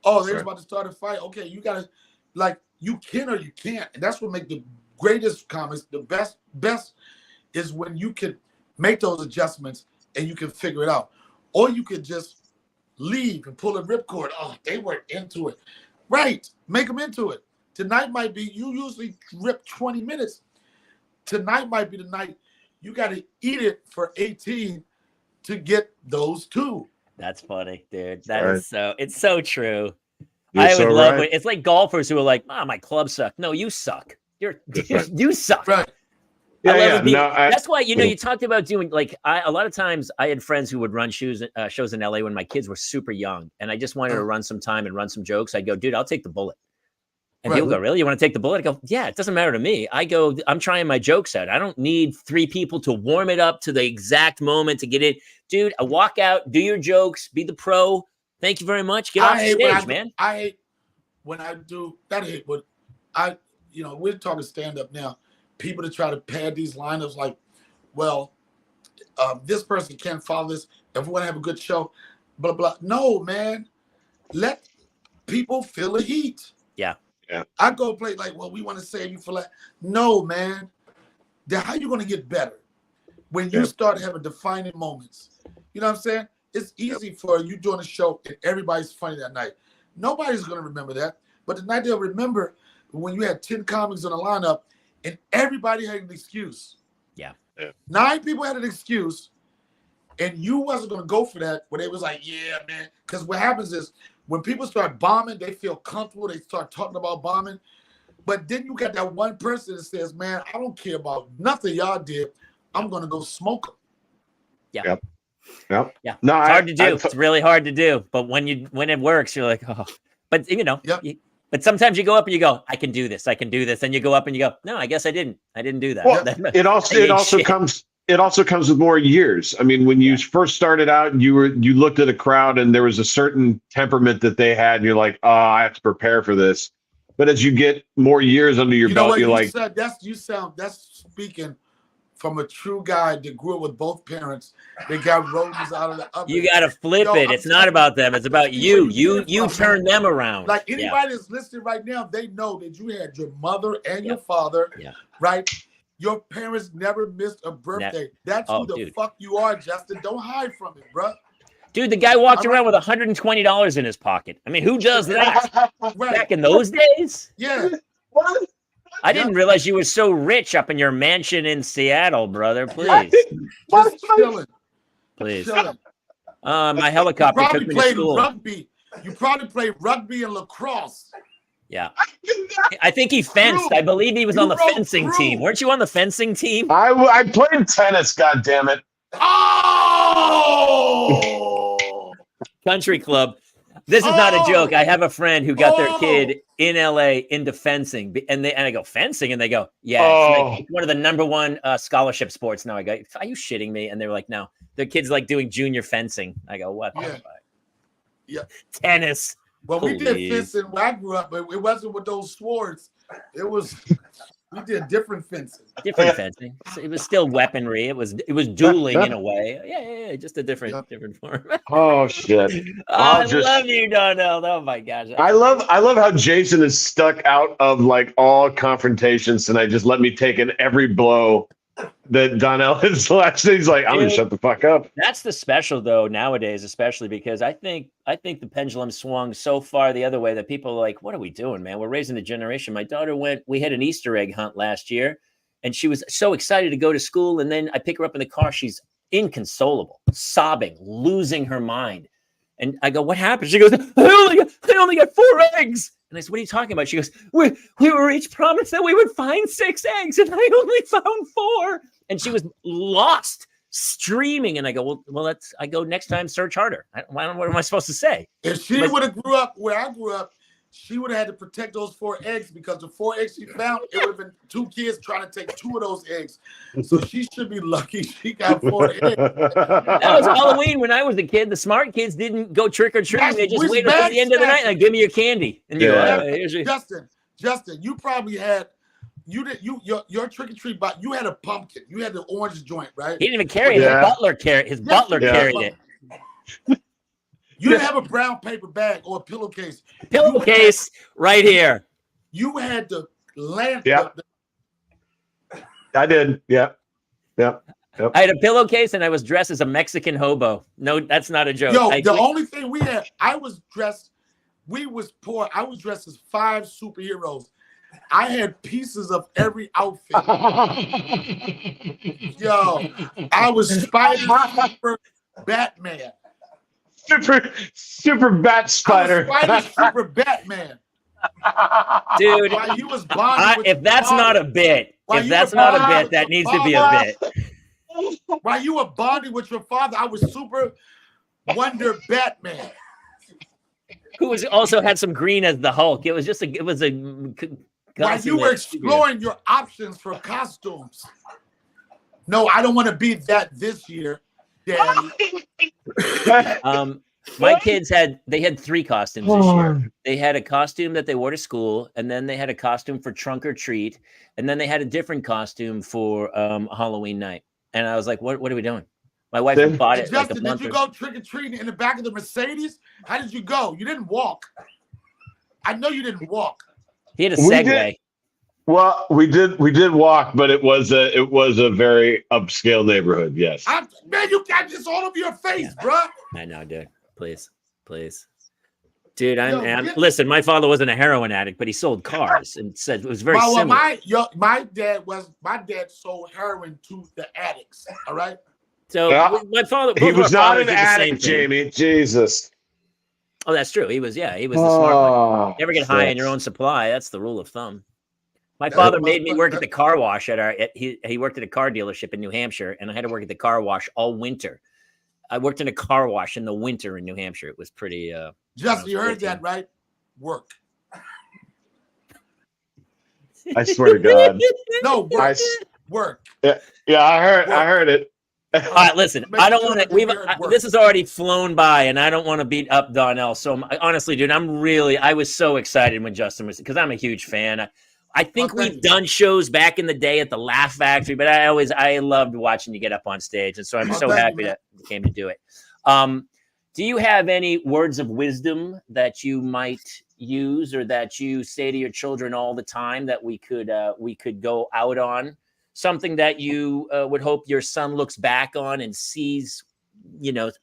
Oh, they was about to start a fight. Okay, you got to, like, you can or you can't. And that's what makes the greatest comics, the best is when you can make those adjustments and you can figure it out. Or you could just leave and pull a ripcord. Oh, they weren't into it. Right. Make them into it. Tonight might be, you usually rip 20 minutes. Tonight might be the night you got to eat it for 18 to get those 2. That's funny, dude. That is it's so true. You're I would love right. it. It's like golfers who are like, my club sucked. No, you suck. You suck. Right. That's why, you talked about doing, like, a lot of times I had friends who would run shows in LA when my kids were super young. And I just wanted to run some time and run some jokes. I'd go, dude, I'll take the bullet. And people go, really? You want to take the bullet? I go, yeah, it doesn't matter to me. I go, I'm trying my jokes out. I don't need 3 people to warm it up to the exact moment to get it. Dude, I walk out, do your jokes, be the pro. Thank you very much. Get off the stage, man. I hate when I do that. We're talking stand-up now. People to try to pad these lineups like, well, this person can't follow this. If we want to have a good show, blah, blah. No, man. Let people feel the heat. Yeah. I go play like, well, we want to save you for that. No, man. How you going to get better? When you start having defining moments. You know what I'm saying? It's easy for you doing a show and everybody's funny that night. Nobody's going to remember that. But the night they'll remember when you had 10 comics on the lineup and everybody had an excuse. Yeah. 9 people had an excuse and you wasn't going to go for that when they was like, yeah, man. Because what happens is when people start bombing, they feel comfortable. They start talking about bombing. But then you got that one person that says, man, I don't care about nothing y'all did. I'm going to go smoke them. Yeah. Yep. Yeah. No, it's hard to do. It's really hard to do. But when it works, you're like, oh. But, but sometimes you go up and you go, I can do this. I can do this. And you go up and you go, no, I guess I didn't do that. Well, it also comes with more years. I mean, when you first started out, you looked at a crowd and there was a certain temperament that they had, and you're like, oh, I have to prepare for this. But as you get more years under your belt, you're like, that's speaking from a true guy that grew up with both parents. They got roses out of the oven. You got to flip it. It's not about them. It's about you. You turn them around. Like anybody that's listening right now, they know that you had your mother and your father, right? Your parents never missed a birthday. That's who the fuck you are, Justin. Don't hide from it, bro. Dude, the guy walked around with $120 in his pocket. I mean, who does that? Back in those days? Yeah. what? I didn't realize you were so rich up in your mansion in Seattle, brother. Please. Just chilling. Please. Chilling. My helicopter took me to school. Rugby. You probably played rugby and lacrosse. Yeah. I think he fenced. I believe he was on the fencing team. Weren't you on the fencing team? I played tennis, goddammit. Oh! Country club. This is not a Oh! joke. I have a friend who got their Oh! kid in LA into fencing, and I go, fencing, and they go, yeah, it's one of the number one scholarship sports. Now I go, are you shitting me? And they were like, no, their kid's like doing junior fencing. I go, what? Yeah. Yeah. Tennis. Well, we did Please. fencing where I grew up, but it wasn't with those swords. It was we did different fencing. Different fencing. It was still weaponry. It was dueling in a way. Yeah. Just a different form. Oh shit! I love you, Donnell. Oh my gosh. I love how Jason is stuck out of like all confrontations tonight. Just let me take in every blow that Donnell has latched. He's like, I'm gonna shut the fuck up. That's the special though nowadays, especially because I think the pendulum swung so far the other way that people are like, what are we doing, man? We're raising a generation. My daughter we had an Easter egg hunt last year, and she was so excited to go to school. And then I pick her up in the car. She's inconsolable, sobbing, losing her mind. And I go, what happened? She goes, I only got 4 eggs. And I said, what are you talking about? She goes, we were each promised that we would find 6 eggs, and I only found 4. And she was lost, streaming. And I go, well, I go, next time, search harder. I don't know, what am I supposed to say? If she would have grew up where I grew up, she would have had to protect those 4 eggs, because the 4 eggs she found, it would have been 2 kids trying to take 2 of those eggs. So she should be lucky she got 4 eggs. That was Halloween when I was a kid. The smart kids didn't go trick or treating. They just waited until the end of the night and give me your candy. And you go, Justin, you probably had your trick or treat, but you had a pumpkin. You had the orange joint, right? He didn't even carry it. His butler carried it. You didn't have a brown paper bag or a pillowcase. Pillowcase right here. You had the lamp. Yeah. I did. Yeah. Yep. I had a pillowcase and I was dressed as a Mexican hobo. No, that's not a joke. The only thing we had, we was poor. I was dressed as 5 superheroes. I had pieces of every outfit. Yo, I was Spider, Batman. Super bat spider. Super Batman. Dude, while you was bonding if that's not a bit, that needs to be a bit. While you were bonding with your father, I was Super Wonder Batman. Who also had some green as the Hulk. It was while you were exploring your options for costumes. No, I don't want to be that this year, Daddy. My kids had 3 costumes this year. They had a costume that they wore to school, and then they had a costume for trunk or treat, and then they had a different costume for Halloween night. And I was like, what are we doing? My wife bought it. Justin, did you go trick or treating in the back of the Mercedes? How did you go? You didn't walk. I know you didn't walk. He had a Segway. Well, we did walk, but it was a very upscale neighborhood. Yes. Man, you got this all over your face, bro. I know, dude. Please. Dude, listen, my father wasn't a heroin addict, but he sold cars and said it was very similar. My dad sold heroin to the addicts. All right. So my father, he was not an addict, Jamie. Jesus. Oh, that's true. He was the smart one. Never get high on your own supply. That's the rule of thumb. My father made me work at the car wash he worked at a car dealership in New Hampshire, and I had to work at the car wash all winter. I worked in a car wash in the winter in New Hampshire. It was pretty Justin, you heard that, right? Work. I swear to God. No, work. Yeah, I heard it. All right, listen. I don't want to. This has already flown by, and I don't want to beat up Donnell. So honestly, dude, I was so excited when Justin was, because I'm a huge fan. I think we've done shows back in the day at the Laugh Factory, but I loved watching you get up on stage, and so I'm so happy that you came to do it. Do you have any words of wisdom that you might use, or that you say to your children all the time that we could go out on? Something that you would hope your son looks back on and sees,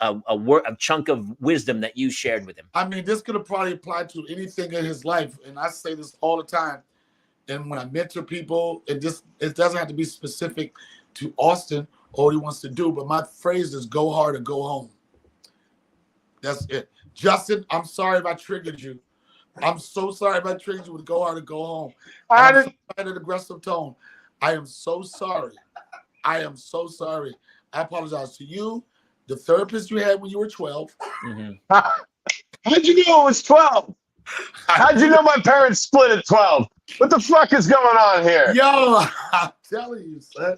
a chunk of wisdom that you shared with him. I mean, this could have probably applied to anything in his life, and I say this all the time. And when I mentor people, it doesn't have to be specific to Austin or what he wants to do, but my phrase is go hard or go home. That's it. Justin, I'm sorry if I triggered you. I'm so sorry if I triggered you with go hard or go home. I'm so in an aggressive tone. I am so sorry. I apologize to you, the therapist you had when you were 12. Mm-hmm. How'd you know it was 12? How'd you know my parents split at 12? What the fuck is going on here? Yo, I'm telling you, son.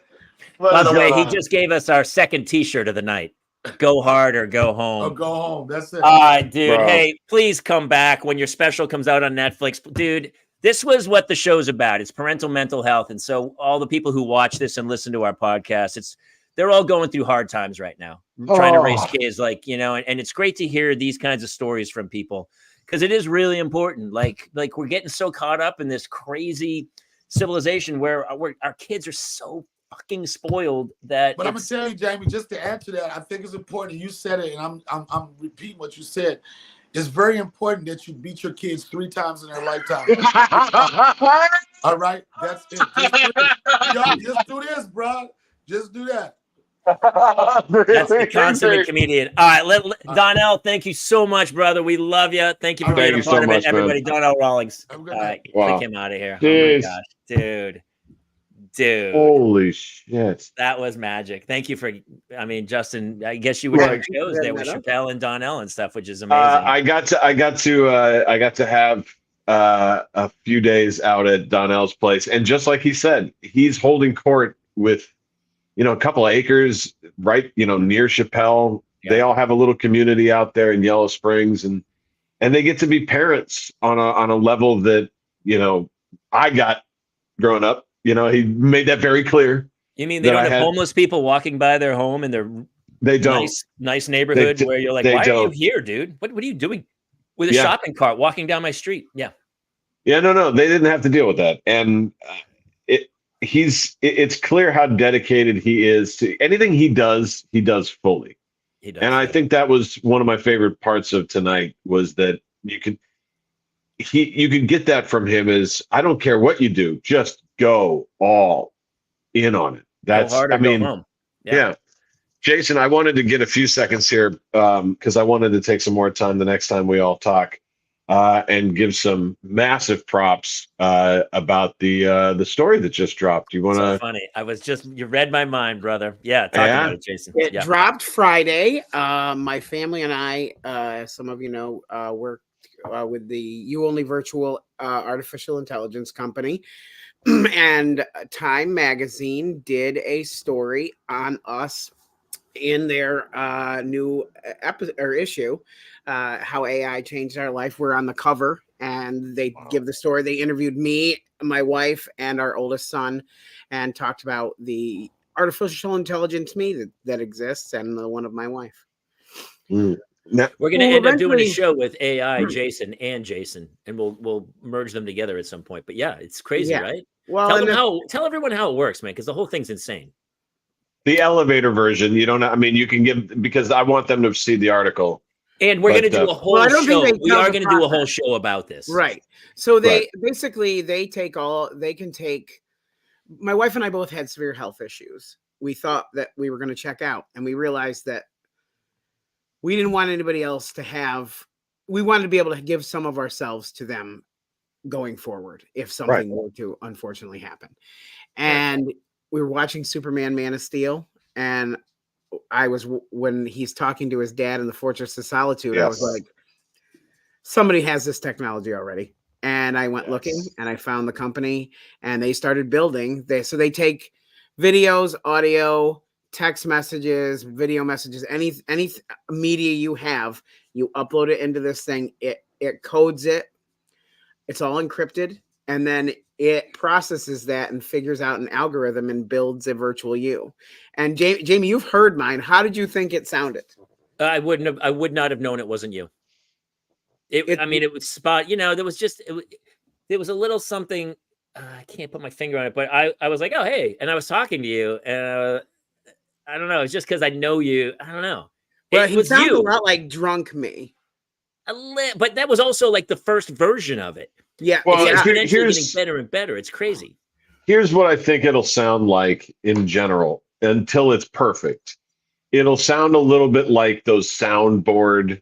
By the way, he just gave us our second T-shirt of the night. Go hard or go home. Oh, go home. That's it. All right, dude. Bro. Hey, please come back when your special comes out on Netflix. Dude, this was what the show's about. It's parental mental health. And so all the people who watch this and listen to our podcast, they're all going through hard times right now, trying to raise kids, like, you know, and it's great to hear these kinds of stories from people because it is really important. Like we're getting so caught up in this crazy civilization where our kids are so fucking spoiled that. But I'm gonna tell you, Jamie, just to add to that, I think it's important. You said it, and I'm repeating what you said. It's very important that you beat your kids 3 times in their lifetime. All right, that's it. Just do this, bro. Just do that. That's the consummate comedian. All right, Donnell, thank you so much, brother. We love you. Thank you for being a part of it, everybody. Donnell Rawlings. All right, take him out of here. Jeez. Oh my gosh, dude. Holy shit. That was magic. Thank you for, I mean, Justin, I guess you would have shows there with Chapelle and Donnell and stuff, which is amazing. I got to have a few days out at Donnell's place. And just like he said, he's holding court with, you know, a couple of acres right, you know, near Chapelle. Yeah. They all have a little community out there in Yellow Springs, and they get to be parents on a level that, you know, I got growing up. You know, he made that very clear. You mean they don't have homeless people walking by their home in their nice neighborhood where you're like, why are you here, dude? What are you doing with a shopping cart walking down my street? Yeah. Yeah, no, they didn't have to deal with that. And it's clear how dedicated he is to anything he does fully. He does. And I think that was one of my favorite parts of tonight was that you could get that from him is, I don't care what you do, just go all in on it. That's, I mean, yeah. Jason, I wanted to get a few seconds here because I wanted to take some more time the next time we all talk and give some massive props about the story that just dropped. You want to? So funny. You read my mind, brother. Yeah, talk about it, Jason. It dropped Friday. My family and I, some of you know, worked with the You Only Virtual artificial intelligence company. And Time Magazine did a story on us in their new issue, how AI changed our life. We're on the cover, and they give the story. They interviewed me, my wife, and our oldest son, and talked about the artificial intelligence me that exists, and the one of my wife. We're going to end up doing a show with AI, Jason, and we'll merge them together at some point. But yeah, it's crazy, right? Well, tell everyone how it works, man, because the whole thing's insane. The elevator version, you don't. I mean, you can give because I want them to see the article. And we're going to do a whole show. We are going to do a whole show about this, right? So they can take. My wife and I both had severe health issues. We thought that we were going to check out, and we realized that we didn't want anybody else to have. We wanted to be able to give some of ourselves to them going forward if something were to unfortunately happen. And we were watching Superman Man of Steel, and when he's talking to his dad in the Fortress of Solitude, I was like, somebody has this technology already. And I went looking, and I found the company, and they started building. So they take videos, audio, text messages, video messages, any media you have, you upload it into this thing. It codes it. It's all encrypted, and then it processes that and figures out an algorithm and builds a virtual you. And Jamie, you've heard mine. How did you think it sounded? I would not have known it wasn't you. I mean, it was spot. You know, there was a little something. I can't put my finger on it, but I was like, oh hey, and I was talking to you, and I don't know. It's just because I know you. I don't know. Well, he sounded a lot like drunk me. But that was also like the first version of it. Yeah. Well, it's exponentially getting better and better. It's crazy. Here's what I think it'll sound like in general until it's perfect. It'll sound a little bit like those soundboard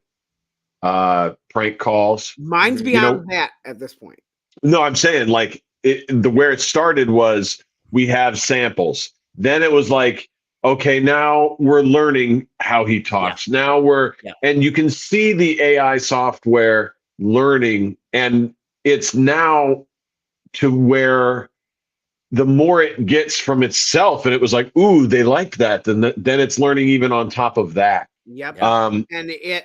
prank calls. Mine's beyond that at this point. No, I'm saying like where it started was we have samples. Then it was like okay, now we're learning how he talks. Now and you can see the AI software learning, and it's now to where the more it gets from itself, and it was like, ooh, they like that. Then it's learning even on top of that. Yep. And it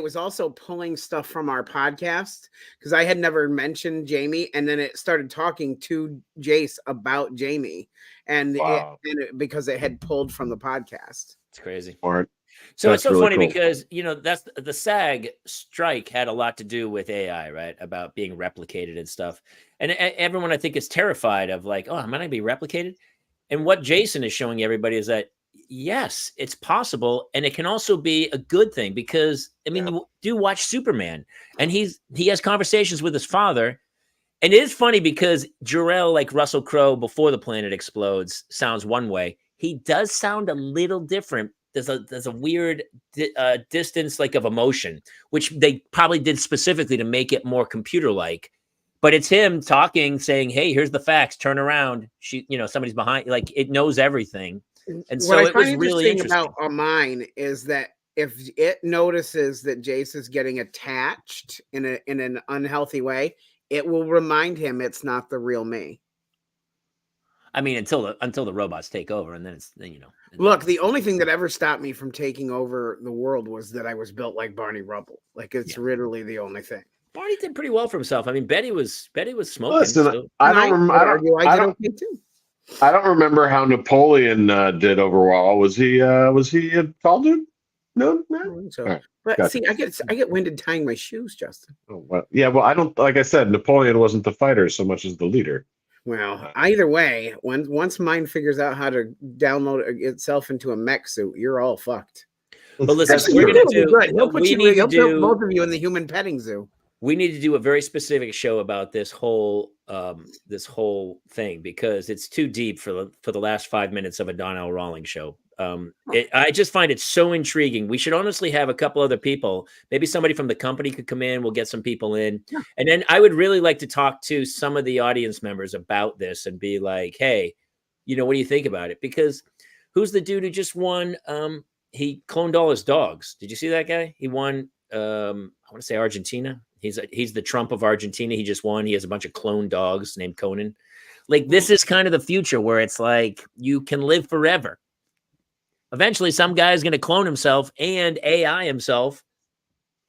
was also pulling stuff from our podcast, because I had never mentioned Jamie, and then it started talking to Jace about Jamie, and because it had pulled from the podcast. It's crazy. Smart. So it's so funny because, that's the SAG strike had a lot to do with AI, right? About being replicated and stuff. And everyone, I think, is terrified of like, oh, am I going to be replicated? And what Jason is showing everybody is that, yes, it's possible. And it can also be a good thing because, I mean, you do watch Superman, and he has conversations with his father. And it is funny because Jor-El, like Russell Crowe before the planet explodes, sounds one way. He does sound a little different. There's a weird distance like of emotion, which they probably did specifically to make it more computer-like. But it's him talking, saying, "Hey, here's the facts. Turn around. Somebody's behind." Like, it knows everything, and so it was really interesting. About mine is that if it notices that Jace is getting attached in an unhealthy way, it will remind him it's not the real me. I mean, until the robots take over, and then it's Look, the only thing that ever stopped me from taking over the world was that I was built like Barney Rubble. Like, it's literally the only thing. Barney did pretty well for himself. I mean, Betty was smoking. Listen, so. I don't remember. I did okay too. I don't remember how Napoleon did overall. Was he a tall dude? No. So, right. But gotcha. See, I get winded tying my shoes, Justin. Oh, well, yeah. Well, I don't. Like I said, Napoleon wasn't the fighter so much as the leader. Well, either way, once mine figures out how to download itself into a mech suit, you're all fucked. But listen, we're gonna do. He'll put both of you in the human petting zoo. We need to do a very specific show about this whole thing, because it's too deep for the last 5 minutes of a Donnell Rawlings show. I just find it so intriguing. We should honestly have a couple other people. Maybe somebody from the company could come in. We'll get some people in. Yeah. And then I would really like to talk to some of the audience members about this and be like, hey, what do you think about it? Because who's the dude who just won? He cloned all his dogs. Did you see that guy? He won, I want to say Argentina. He's the Trump of Argentina. He just won. He has a bunch of cloned dogs named Conan. Like, this is kind of the future where it's like you can live forever. Eventually, some guy is going to clone himself and AI himself.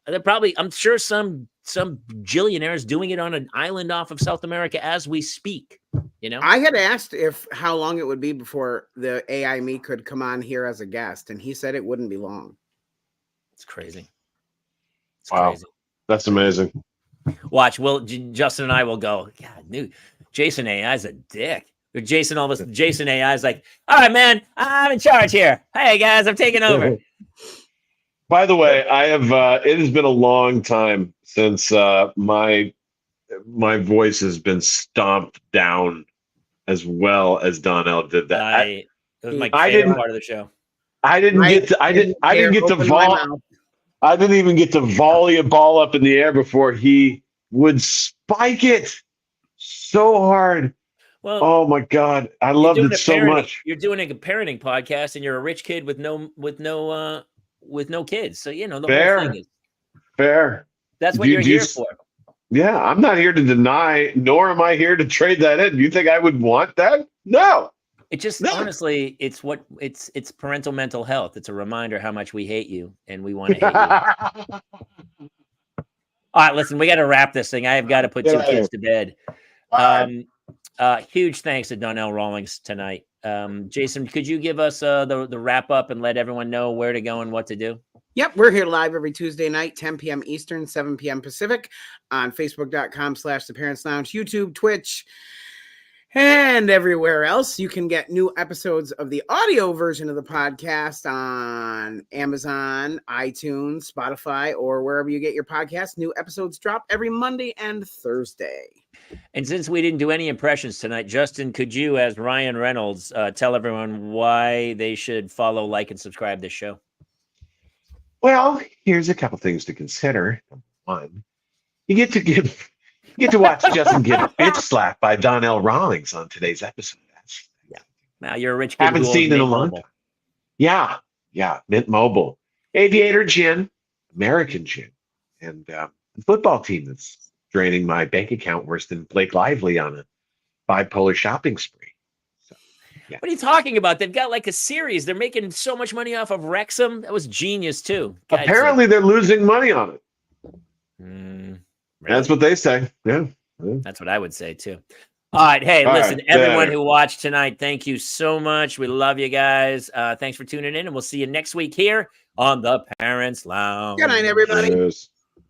I'm sure some billionaire is doing it on an island off of South America as we speak. I had asked how long it would be before the AI me could come on here as a guest, and he said it wouldn't be long. It's crazy. It's crazy. That's amazing. Watch. Justin and I will go, God, Jason AI's a dick. Jason AI is like, all right, man, I'm in charge here. Hey, guys, I'm taking over. By the way, I have. It has been a long time since my voice has been stomped down as well as Donnell did that. It was my favorite part of the show. I didn't even get to volley a ball up in the air before he would spike it so hard. Well, oh my God, I loved it so much. You're doing a parenting podcast, and you're a rich kid with no kids. So the whole thing is fair. That's what you're here for. Yeah, I'm not here to deny, nor am I here to trade that in. You think I would want that? No. It just honestly, it's parental mental health. It's a reminder how much we hate you, and we want to hate you. All right, listen, we got to wrap this thing. I have got to put two kids to bed. Huge thanks to Donnell Rawlings tonight. Jason, could you give us the wrap up and let everyone know where to go and what to do? Yep, we're here live every Tuesday night, 10 p.m. Eastern, 7 p.m. Pacific, on Facebook.com/The Parents Lounge, YouTube, Twitch, and everywhere else. You can get new episodes of the audio version of the podcast on Amazon, iTunes, Spotify, or wherever you get your podcasts. New episodes drop every Monday and Thursday. And since we didn't do any impressions tonight, Justin, could you, as Ryan Reynolds, tell everyone why they should follow, like, and subscribe this show? Well, here's a couple things to consider. One, you get to watch Justin get bitch slapped by Donnell Rawlings on today's episode. Now you're a rich kid. Haven't who seen owns in a Mint long Mobile. time. Yeah. Mint Mobile, Aviator Gin, American Gin, and the football team that's draining my bank account worse than Blake Lively on a bipolar shopping spree. So, yeah. What are you talking about? They've got like a series. They're making so much money off of Wrexham. That was genius too. Apparently, they're losing money on it. Really? That's what they say. Yeah. That's what I would say too. All right. Hey, listen, everyone who watched tonight, thank you so much. We love you guys. Thanks for tuning in, and we'll see you next week here on the Parents Lounge. Good night, everybody. Yes.